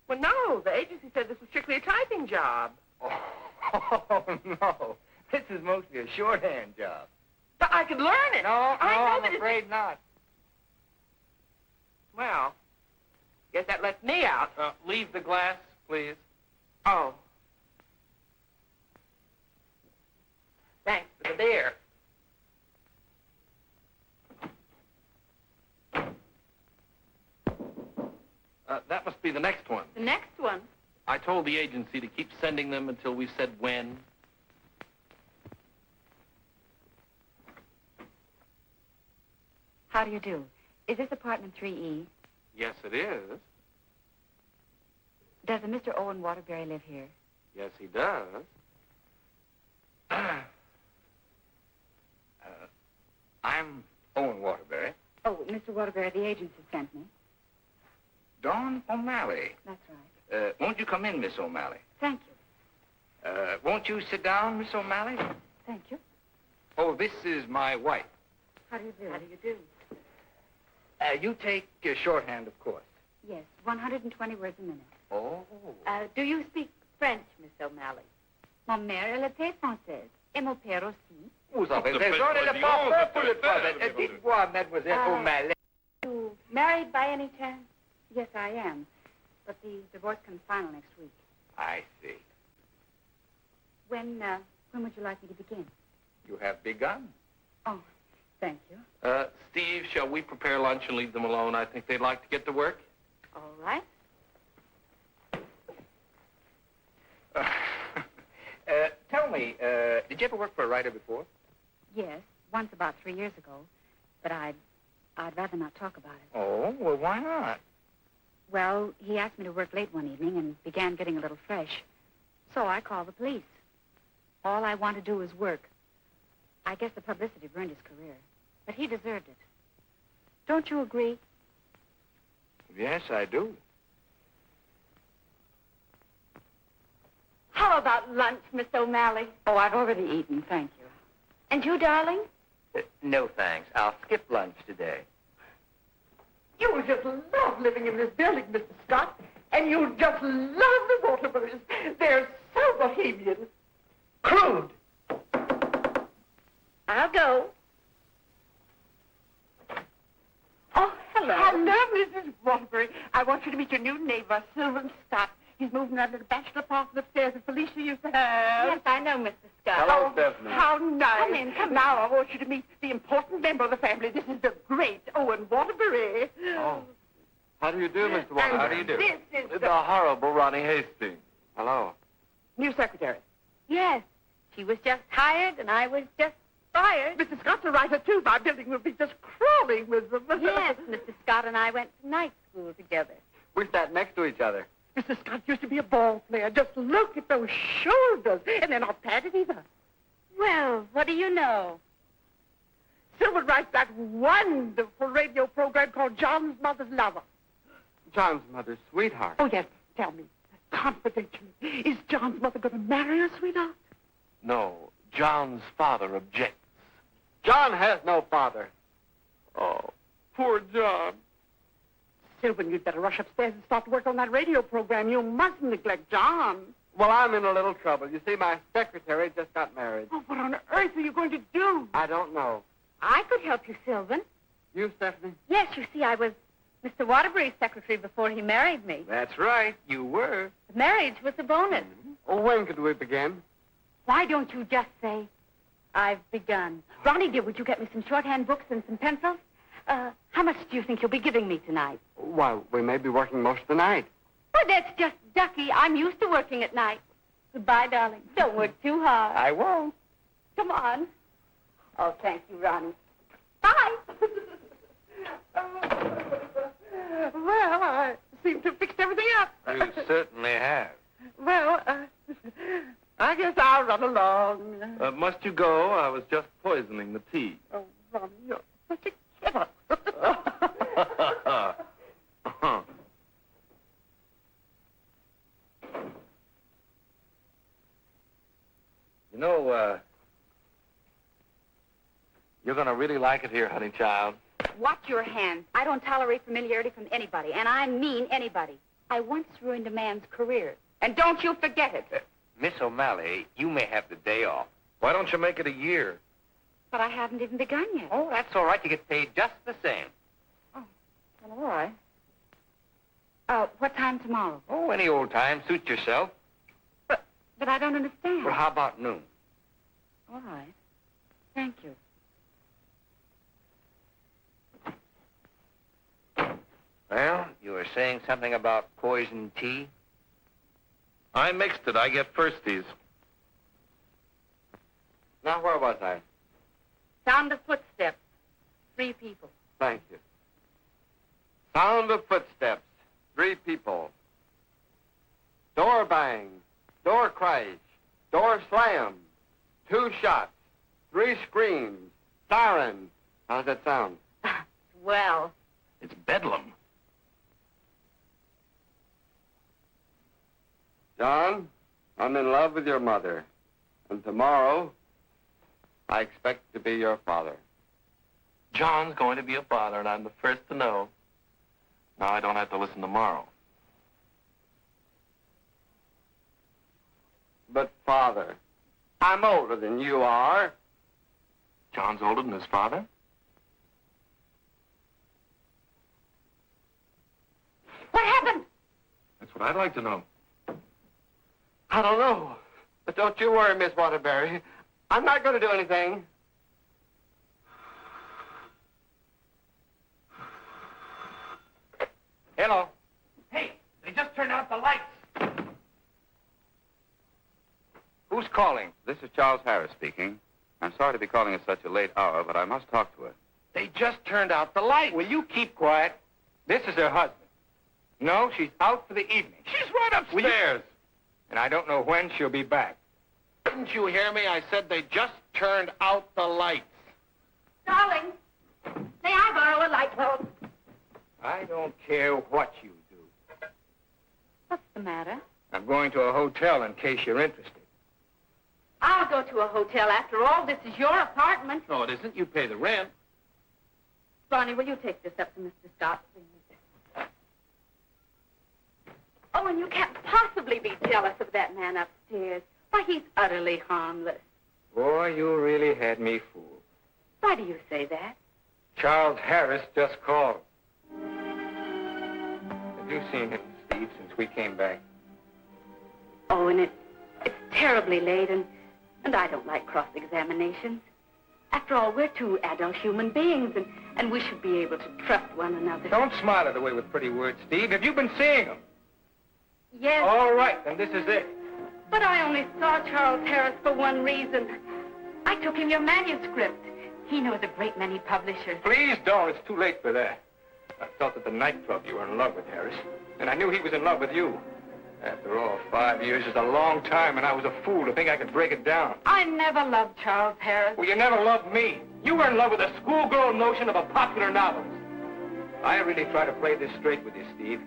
Well, no. The agency said this was strictly a typing job. Oh, no. This is mostly a shorthand job. But I could learn it. No, I know I'm that afraid not. Well, guess that lets me out. Leave the glass, please. Oh. Thanks for the beer. That must be the next one. The next one. I told the agency to keep sending them until we said when. How do you do? Is this apartment 3E? Yes, it is. Does a Mr. Owen Waterbury live here? Yes, he does. I'm Owen Waterbury. Oh, Mr. Waterbury, the agency sent me. Dawn O'Malley. That's right. Won't you come in, Miss O'Malley? Thank you. Won't you sit down, Miss O'Malley? Thank you. Oh, this is my wife. How do you do? How do you do? You take shorthand, of course. Yes, 120 words a minute. Oh. Do you speak French, Miss O'Malley? Mon mère, elle était française. Et mon père aussi. Vous avez raison de le pas pour le poste. Dites-moi, Mademoiselle O'Malley. You married by any chance? Yes, I am. But the divorce comes final next week. I see. When would you like me to begin? You have begun. Oh, thank you. Steve, shall we prepare lunch and leave them alone? I think they'd like to get to work. All right. Tell me, did you ever work for a writer before? Yes, once about 3 years ago. But I'd rather not talk about it. Oh, well, why not? Well, he asked me to work late one evening and began getting a little fresh. So I called the police. All I want to do is work. I guess the publicity burned his career. But he deserved it. Don't you agree? Yes, I do. How about lunch, Miss O'Malley? Oh, I've already eaten, thank you. And you, darling? No, thanks. I'll skip lunch today. You will just love living in this building, Mr. Scott. And you'll just love the Waterburys. They're so bohemian. Crude. I'll go. Oh, hello. Hello, Mrs. Waterbury. I want you to meet your new neighbor, Sylvan Scott. He's moving out of the bachelor apartment upstairs that Felicia used to have. Yes, I know, Mr. Scott. Hello, Stephanie. How nice. Come in, come in. Now I want you to meet the important member of the family. This is the great Owen Waterbury. Oh. How do you do, Mr. Waterbury? And How do you do? This is The horrible Ronnie Hastings. Hello. new secretary. Yes, she was just hired and I was just fired. Mr. Scott's a writer, too. My building will be just crawling with them. Yes, Mr. Scott and I went to night school together. We sat next to each other. Mr. Scott used to be a ball player. Just look at those shoulders. And they're not padded either. Well, what do you know? Silver writes that wonderful radio program called John's Mother's Lover. John's mother's sweetheart. Oh, yes. Tell me, confidentially, is John's mother going to marry her, sweetheart? No, John's father objects. John has no father. Oh, poor John. Sylvan, you'd better rush upstairs and start work on that radio program. You mustn't neglect John. Well, I'm in a little trouble. You see, my secretary just got married. Oh, what on earth are you going to do? I don't know. I could help you, Sylvan. You, Stephanie? Yes, you see, I was Mr. Waterbury's secretary before he married me. That's right. You were. The marriage was a bonus. Oh, when could we begin? Why don't you just say, I've begun? Ronnie, dear, would you get me some shorthand books and some pencils? How much do you think you'll be giving me tonight? Why, we may be working most of the night. Oh, that's just ducky. I'm used to working at night. Goodbye, darling. Don't work too hard. I won't. Come on. Oh, thank you, Ronnie. Bye. Well, I seem to have fixed everything up. You certainly have. Well, I guess guess I'll run along. Must you go? I was just poisoning the tea. Oh, Ronnie, you're such a kidder. You know, you're going to really like it here, honey child. Watch your hands. I don't tolerate familiarity from anybody, and I mean anybody. I once ruined a man's career, and don't you forget it. Miss O'Malley, you may have the day off. Why don't you make it a year? But I haven't even begun yet. Oh, that's all right. You get paid just the same. Well, all right. What time tomorrow? Oh, any old time. Suit yourself. But I don't understand. Well, how about noon? All right. Thank you. Well, you were saying something about poison tea? I mixed it. I get firsties. Now, where was I? Sound of footsteps. 3 people. Thank you. Sound of footsteps. 3 people. Door bang. Door crash. Door slam. 2 shots. 3 screams. Siren. How's that sound? Well. It's bedlam. John, I'm in love with your mother. And tomorrow, I expect to be your father. John's going to be a father, and I'm the first to know. Now I don't have to listen tomorrow. But, Father, I'm older than you are. John's older than his father? What happened? That's what I'd like to know. I don't know. But don't you worry, Miss Waterbury. I'm not going to do anything. Hello. Hey, they just turned out the lights. Who's calling? This is Charles Harris speaking. I'm sorry to be calling at such a late hour, but I must talk to her. They just turned out the light. Will you keep quiet? This is her husband. No, she's out for the evening. She's right upstairs. And I don't know when she'll be back. Didn't you hear me? I said they just turned out the lights. Darling, may I borrow a light bulb? I don't care what you do. What's the matter? I'm going to a hotel in case you're interested. I'll go to a hotel. After all, this is your apartment. No, it isn't. You pay the rent. Ronnie, will you take this up to Mr. Scott, please? Oh, and you can't possibly be jealous of that man upstairs. Why, he's utterly harmless. Boy, you really had me fooled. Why do you say that? Charles Harris just called. Have you seen him, Steve, since we came back? Oh, and it's terribly late, and I don't like cross-examinations. After all, we're 2 adult human beings, and we should be able to trust one another. Don't smile it away with pretty words, Steve. Have you been seeing him? Yes. All right, then this is it. But I only saw Charles Harris for one reason. I took him your manuscript. He knows a great many publishers. Please don't. It's too late for that. I felt at the nightclub you were in love with Harris, and I knew he was in love with you. After all, 5 years is a long time, and I was a fool to think I could break it down. I never loved Charles Harris. Well, you never loved me. You were in love with a schoolgirl notion of a popular novelist. I really try to play this straight with you, Steve,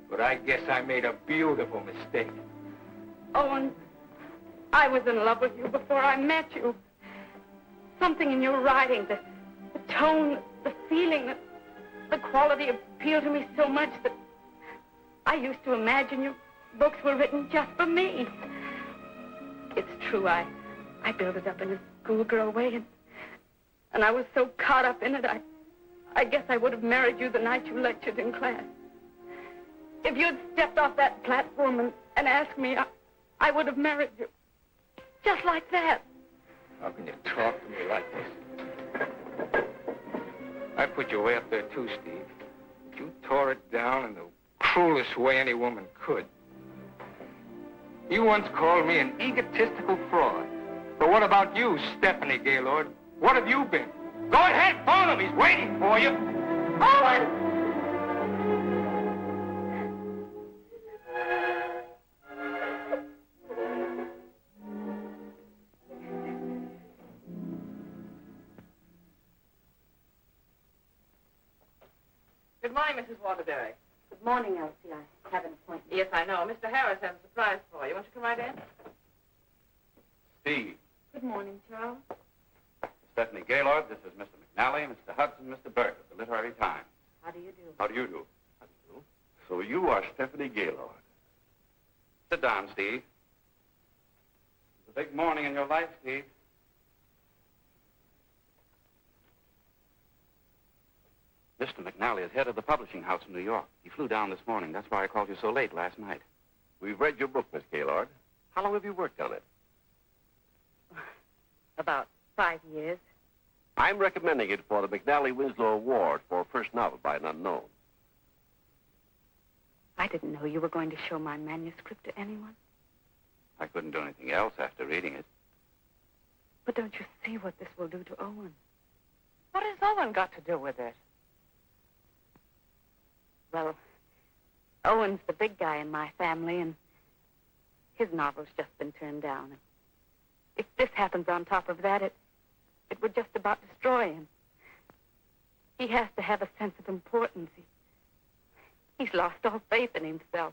but I guess I made a beautiful mistake. Owen, I was in love with you before I met you. Something in your writing, the tone, the feeling, the quality appealed to me so much that I used to imagine your books were written just for me. It's true, I built it up in a schoolgirl way, and I was so caught up in it, I guess I would have married you the night you lectured in class. If you'd stepped off that platform and asked me, I would have married you. Just like that. How can you talk to me like this? I put you way up there, too, Steve. But you tore it down in the cruelest way any woman could. You once called me an egotistical fraud. But what about you, Stephanie Gaylord? What have you been? Go ahead, phone him. He's waiting for you. Owen! morning, Mrs. Waterbury. Good morning, Elsie. I have an appointment. Yes, I know. Mr. Harris has a surprise for you. Won't you come right in? Steve. Good morning, Charles. Stephanie Gaylord, this is Mr. McNally, Mr. Hudson, Mr. Burke of the Literary Times. How do you do? How do you do? How do you do? So you are Stephanie Gaylord. Sit down, Steve. It's a big morning in your life, Steve. Mr. McNally is head of the publishing house in New York. He flew down this morning. That's why I called you so late last night. We've read your book, Miss Gaylord. How long have you worked on it? About 5 years. I'm recommending it for the McNally Winslow Award for first novel by an unknown. I didn't know you were going to show my manuscript to anyone. I couldn't do anything else after reading it. But don't you see what this will do to Owen? What has Owen got to do with it? Well, Owen's the big guy in my family, and his novel's just been turned down. If this happens on top of that, it would just about destroy him. He has to have a sense of importance. He's lost all faith in himself.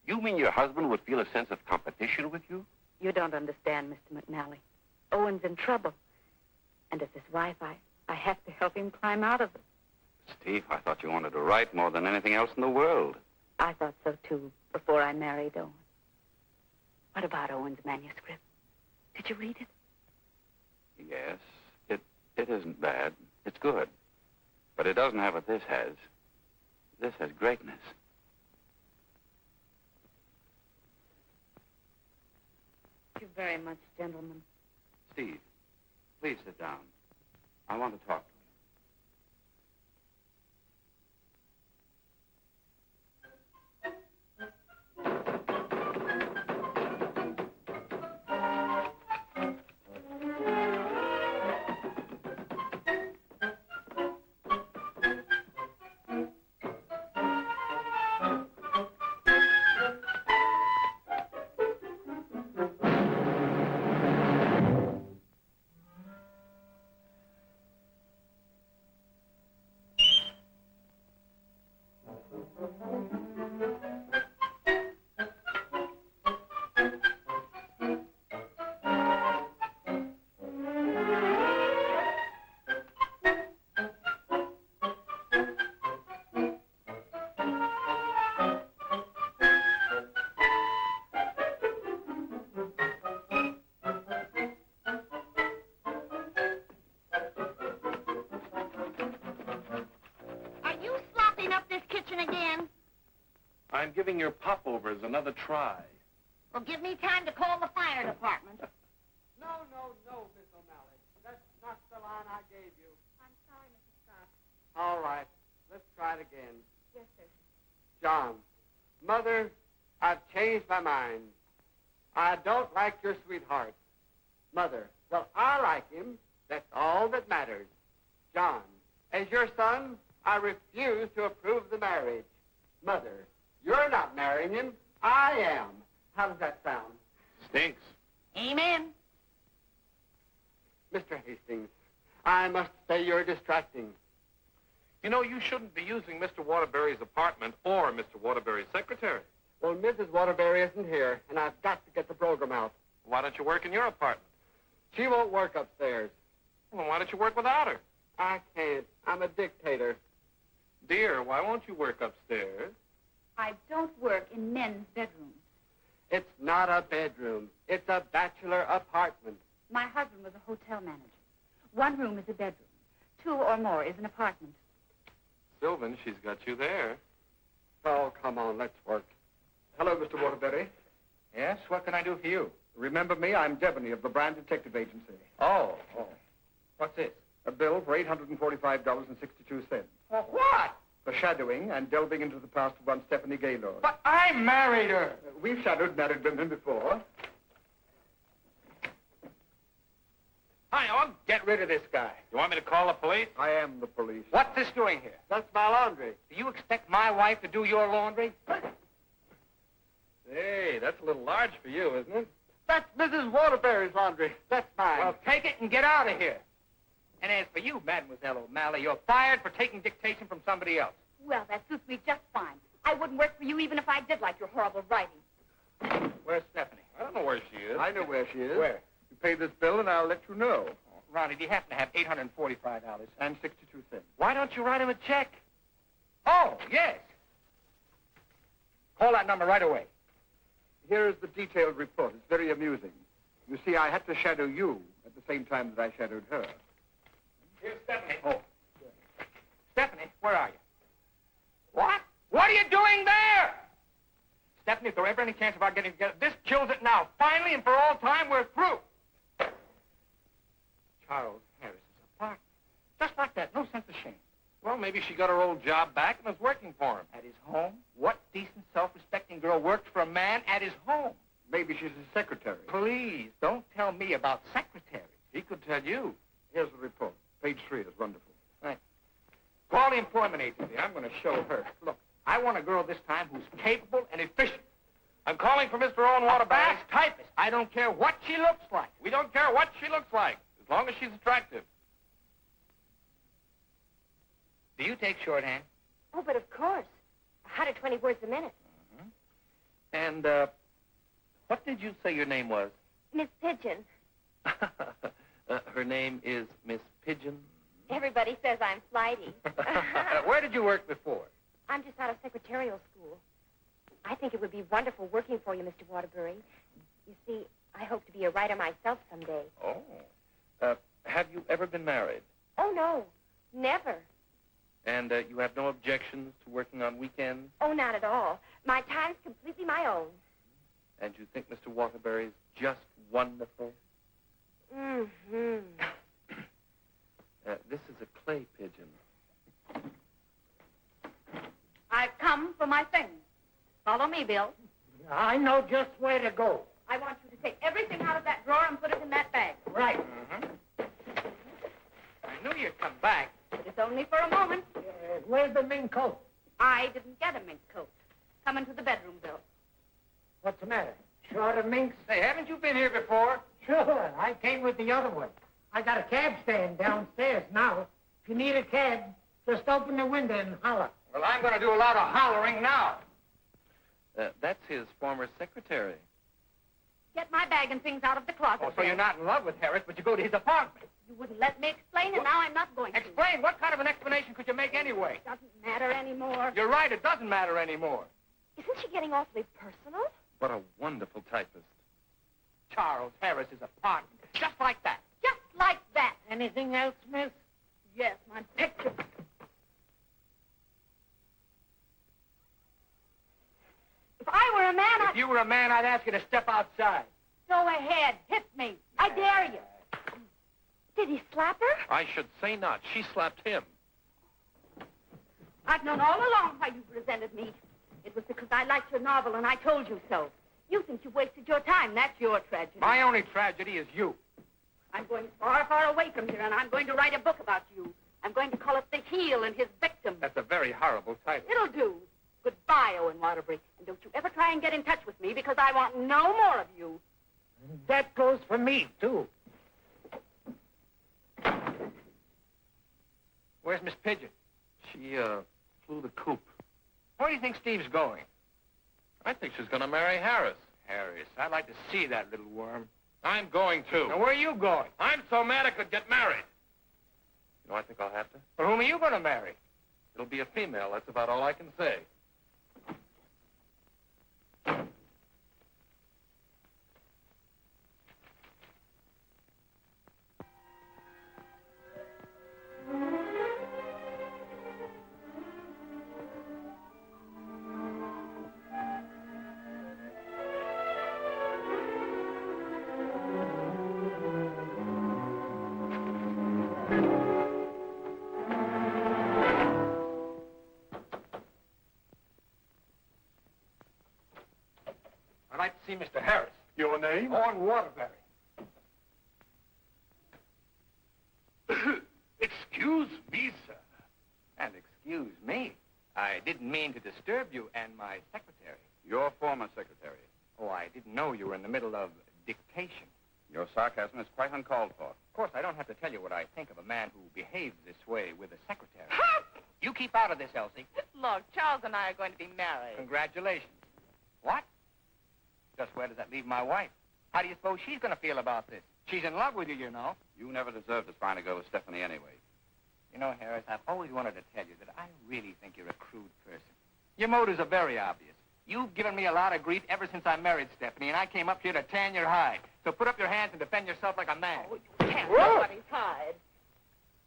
You mean your husband would feel a sense of competition with you? You don't understand, Mr. McNally. Owen's in trouble. And as his wife, I have to help him climb out of it. Steve, I thought you wanted to write more than anything else in the world. I thought so, too, before I married Owen. What about Owen's manuscript? Did you read it? Yes, it isn't bad. It's good. But it doesn't have what this has. This has greatness. Thank you very much, gentlemen. Steve, please sit down. I want to talk to you. I'm giving your popovers another try. Well, give me time to call the fire department. No, Miss O'Malley. That's not the line I gave you. I'm sorry, Mrs. Scott. All right. Let's try it again. Yes, sir. John, Mother, I've changed my mind. I don't like your sweetheart. Mother, well, I like him. That's all that matters. John, as your son, I refuse to approve the marriage. Mother, you're not marrying him. I am. How does that sound? Stinks. Amen. Mr. Hastings, I must say you're distracting. You know, you shouldn't be using Mr. Waterbury's apartment or Mr. Waterbury's secretary. Well, Mrs. Waterbury isn't here, and I've got to get the program out. Why don't you work in your apartment? She won't work upstairs. Well, why don't you work without her? I can't. I'm a dictator. Dear, why won't you work upstairs? I don't work in men's bedrooms. It's not a bedroom. It's a bachelor apartment. My husband was a hotel manager. One room is a bedroom. 2 or more is an apartment. Sylvan, she's got you there. Oh, come on, let's work. Hello, Mr. Waterbury. Yes? What can I do for you? Remember me? I'm Devaney of the Brand Detective Agency. Oh. What's this? A bill for $845.62. For what? For shadowing and delving into the past of one Stephanie Gaylord. But I married her. We've shadowed married women before. Hi, Og. Get rid of this guy. You want me to call the police? I am the police. What's this doing here? That's my laundry. Do you expect my wife to do your laundry? Hey, that's a little large for you, isn't it? That's Mrs. Waterbury's laundry. That's mine. Well, take it and get out of here. And as for you, Mademoiselle O'Malley, you're fired for taking dictation from somebody else. Well, that suits me just fine. I wouldn't work for you even if I did like your horrible writing. Where's Stephanie? I don't know where she is. I know where she is. Where? You pay this bill and I'll let you know. Ronnie, do you happen to have $845? And 62 cents. Why don't you write him a check? Oh, yes. Call that number right away. Here is the detailed report. It's very amusing. You see, I had to shadow you at the same time that I shadowed her. Here's Stephanie. Oh. Stephanie, where are you? What? What are you doing there? Stephanie, if there were ever any chance of our getting together, this kills it now. Finally and for all time, we're through. Charles Harris's apartment. Just like that. No sense of shame. Well, maybe she got her old job back and is working for him. At his home? What decent, self-respecting girl works for a man at his home? Maybe she's his secretary. Please, don't tell me about secretaries. He could tell you. Here's the report. Page 3 is wonderful. Right. Call the employment agency. I'm going to show her. Look, I want a girl this time who's capable and efficient. I'm calling for Mr. Owen Waterbury. Fast typist. I don't care what she looks like. We don't care what she looks like, as long as she's attractive. Do you take shorthand? Oh, but of course. 120 words a minute. And, what did you say your name was? Miss Pigeon. Her name is Miss Pigeon. Everybody says I'm flighty. Where did you work before? I'm just out of secretarial school. I think it would be wonderful working for you, Mr. Waterbury. You see, I hope to be a writer myself someday. Oh. Have you ever been married? Oh, no. Never. And you have no objections to working on weekends? Oh, not at all. My time's completely my own. And you think Mr. Waterbury's just wonderful? Mm-hmm. This is a clay pigeon. I've come for my things. Follow me, Bill. I know just where to go. I want you to take everything out of that drawer and put it in that bag. Right. I knew you'd come back. But it's only for a moment. Where's the mink coat? I didn't get a mink coat. Come into the bedroom, Bill. What's the matter? Short of minks? Say, haven't you been here before? Sure. I came with the other one. I got a cab stand downstairs now. If you need a cab, just open the window and holler. Well, I'm going to do a lot of hollering now. That's his former secretary. Get my bag and things out of the closet. Oh, so Bill. you're not in love with Harris, but you go to his apartment. You wouldn't let me explain, and now I'm not going to. Explain? What kind of an explanation could you make anyway? Doesn't matter anymore. You're right, it doesn't matter anymore. Isn't she getting awfully personal? What a wonderful typist. Charles Harris's apartment. Just like that. Just like that. Anything else, miss? Yes, my picture. If I were a man, If you were a man, I'd ask you to step outside. Go ahead. Hit me. I dare you. Did he slap her? I should say not. She slapped him. I've known all along why you resented me. It was because I liked your novel, and I told you so. You think you wasted your time. That's your tragedy. My only tragedy is you. I'm going far, far away from here, and I'm going to write a book about you. I'm going to call it The Heel and His Victim. That's a very horrible title. It'll do. Goodbye, Owen Waterbury. And don't you ever try and get in touch with me, because I want no more of you. That goes for me, too. Where's Miss Pigeon? She, flew the coop. Where do you think Steve's going? I think she's going to marry Harris. Harris. I'd like to see that little worm. I'm going to. Now, where are you going? I'm so mad I could get married. You know, I think I'll have to. But whom are you going to marry? It'll be a female. That's about all I can say. I'd like to see Mr. Harris. Your name? Owen Waterbury. Excuse me, sir. And excuse me. I didn't mean to disturb you and my secretary. Your former secretary. Oh, I didn't know you were in the middle of dictation. Your sarcasm is quite uncalled for. Of course, I don't have to tell you what I think of a man who behaves this way with a secretary. Ha! You keep out of this, Elsie. Look, Charles and I are going to be married. Congratulations. What? Just where does that leave my wife? How do you suppose she's going to feel about this? She's in love with you, you know. You never deserved to find a girl with Stephanie anyway. You know, Harris, I've always wanted to tell you that I really think you're a crude person. Your motives are very obvious. You've given me a lot of grief ever since I married Stephanie, and I came up here to tan your hide. So put up your hands and defend yourself like a man. Oh, you can't nobody's hide.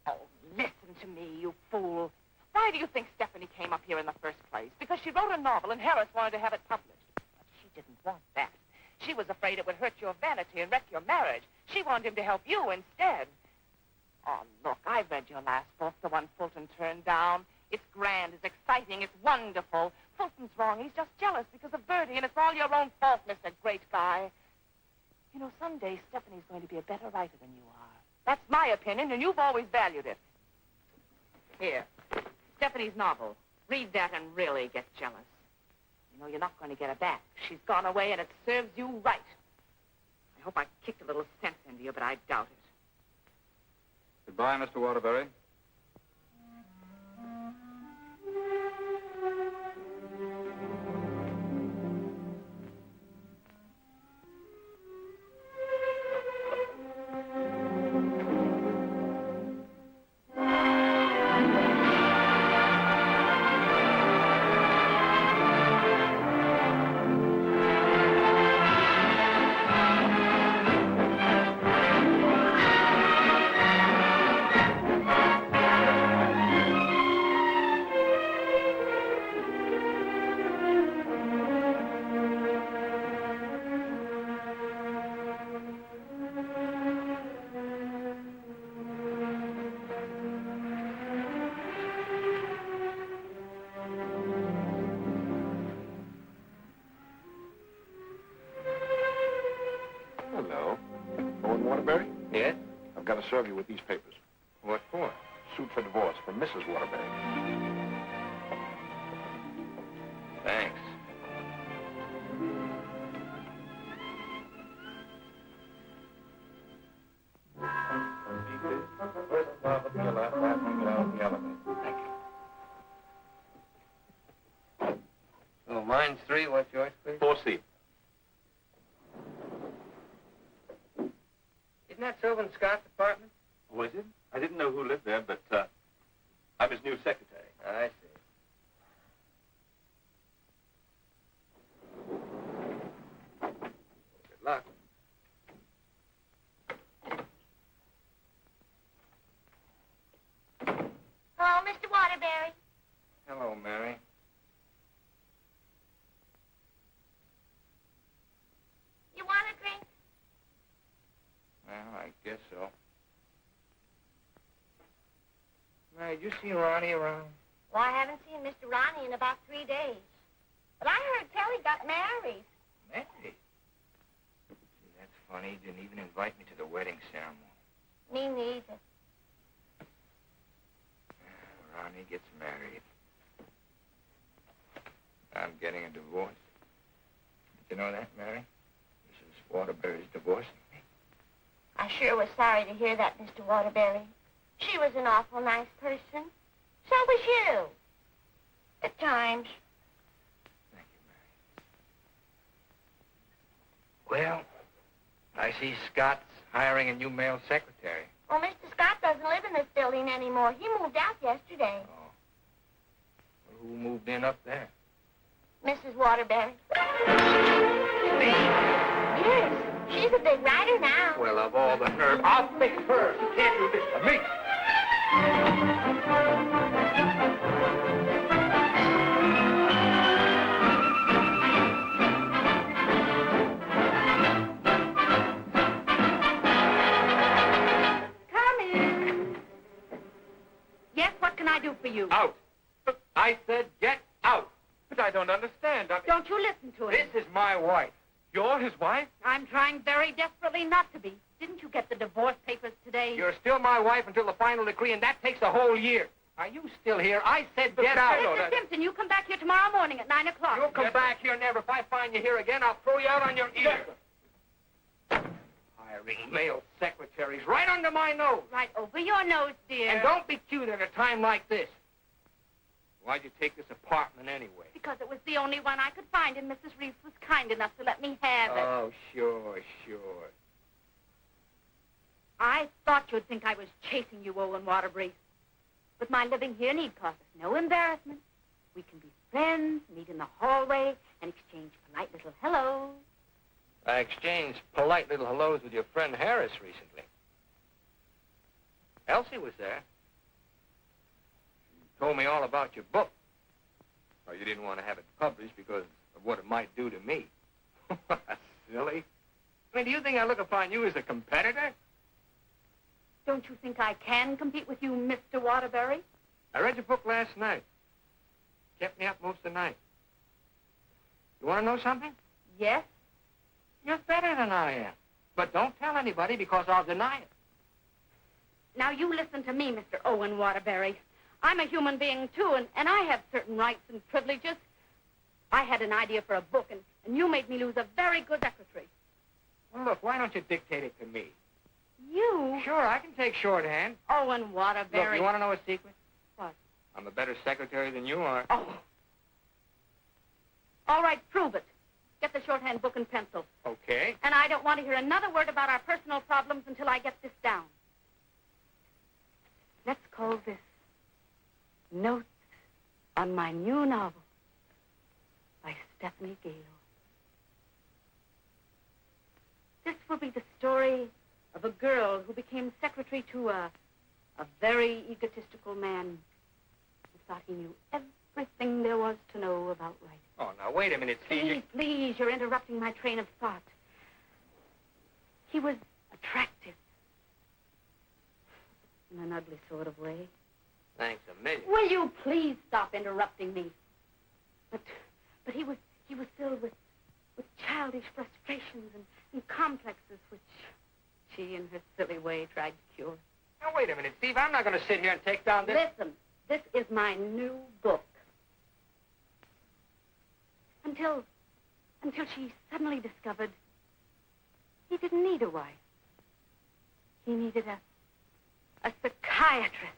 Oh, listen to me, you fool. Why do you think Stephanie came up here in the first place? Because she wrote a novel and Harris wanted to have it published. But she didn't want that. She was afraid it would hurt your vanity and wreck your marriage. She wanted him to help you instead. Oh, look, I read your last book, the one Fulton turned down. It's grand, it's exciting, it's wonderful. Fulton's wrong. He's just jealous because of Bertie, and it's all your own fault, Mr. Great Guy. You know, someday Stephanie's going to be a better writer than you are. That's my opinion, and you've always valued it. Here, Stephanie's novel. Read that and really get jealous. You know, you're not going to get her back. She's gone away, and it serves you right. I hope I kicked a little sense into you, but I doubt it. Goodbye, Mr. Waterbury. Hello. Owen Waterbury? Yes? I've got to serve you with these papers. What for? Suit for divorce from Mrs. Waterbury. Thanks. First top of your left, last one, get out the elevator. Thank you. Oh, mine's 3. What's yours, please? 4C. Isn't that Sylvan Scott's apartment? Was it? I didn't know who lived there, but I'm his new secretary. I see. Good luck. Hello, Mr. Waterbury. Hello, Mary. You want a drink? Well, I guess so. Mary, did you see Ronnie around? Well, I haven't seen Mr. Ronnie in about 3 days. But I heard Kelly got married. Married? See, that's funny. He didn't even invite me to the wedding ceremony. Me neither. Ronnie gets married. I'm getting a divorce. Did you know that, Mary? Mrs. Waterbury's divorcing me. I sure was sorry to hear that, Mr. Waterbury. She was an awful nice person. So was you. At times. Thank you, Mary. Well, I see Scott's hiring a new male secretary. Well, Mr. Scott doesn't live in this building anymore. He moved out yesterday. Oh. Well, who moved in up there? Mrs. Waterbury. Yes, she's a big writer now. Well, of all the nerve, I'll fix her. You can't do this to me. Yes, what can I do for you? Out. I said get out. But I don't understand. Don't you listen to him. This is my wife. You're his wife? I'm trying very desperately not to be. Didn't you get the divorce papers today? You're still my wife until the final decree, and that takes a whole year. Are you still here? I said get out. Mr. Simpson, you come back here tomorrow morning at 9 o'clock. You'll come back here never. If I find you here again, I'll throw you out on your ear. Hiring male secretaries right under my nose. Right over your nose, dear. And don't be cute at a time like this. Why'd you take this apartment anyway? Because it was the only one I could find, and Mrs. Reeves was kind enough to let me have it. Oh, sure, sure. I thought you'd think I was chasing you, Owen Waterbury. But my living here need cause us no embarrassment. We can be friends, meet in the hallway, and exchange polite little hellos. I exchanged polite little hellos with your friend Harris recently. Elsie was there. She told me all about your book. Oh, you didn't want to have it published because of what it might do to me. Silly. I mean, do you think I look upon you as a competitor? Don't you think I can compete with you, Mr. Waterbury? I read your book last night. Kept me up most of the night. You want to know something? Yes? You're better than I am. But don't tell anybody because I'll deny it. Now, you listen to me, Mr. Owen Waterbury. I'm a human being, too, and I have certain rights and privileges. I had an idea for a book, and you made me lose a very good secretary. Well, look, why don't you dictate it to me? You? Sure, I can take shorthand. Owen Waterbury. Look, you want to know a secret? What? I'm a better secretary than you are. Oh. All right, prove it. Get the shorthand book and pencil. Okay. And I don't want to hear another word about our personal problems until I get this down. Let's call this Notes on My New Novel by Stephanie Gaylord. This will be the story of a girl who became secretary to a very egotistical man who thought he knew everything there was to know about writing. Oh, now, wait a minute, Steve. Please, you're interrupting my train of thought. He was attractive. In an ugly sort of way. Thanks a million. Will you please stop interrupting me? But he was filled with childish frustrations and complexes which she, in her silly way, tried to cure. Now, wait a minute, Steve. I'm not going to sit here and take down this... Listen, this is my new book. Until she suddenly discovered he didn't need a wife. He needed a psychiatrist.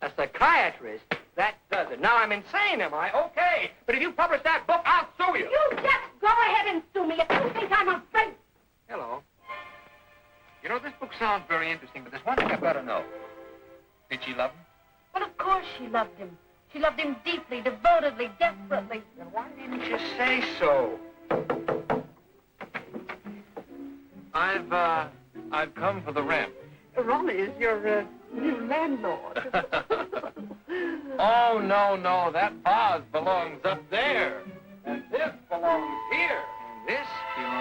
A psychiatrist? That does it. Now I'm insane, am I? Okay. But if you publish that book, I'll sue you. You just go ahead and sue me if you think I'm afraid. Hello. You know, this book sounds very interesting, but there's one thing I've got to know. Did she love him? Well, of course she loved him. She loved him deeply, devotedly, desperately. Then why didn't you say so? I've come for the rent. Raleigh is your new landlord. Oh, no, that vase belongs up there. And this belongs here. And this belongs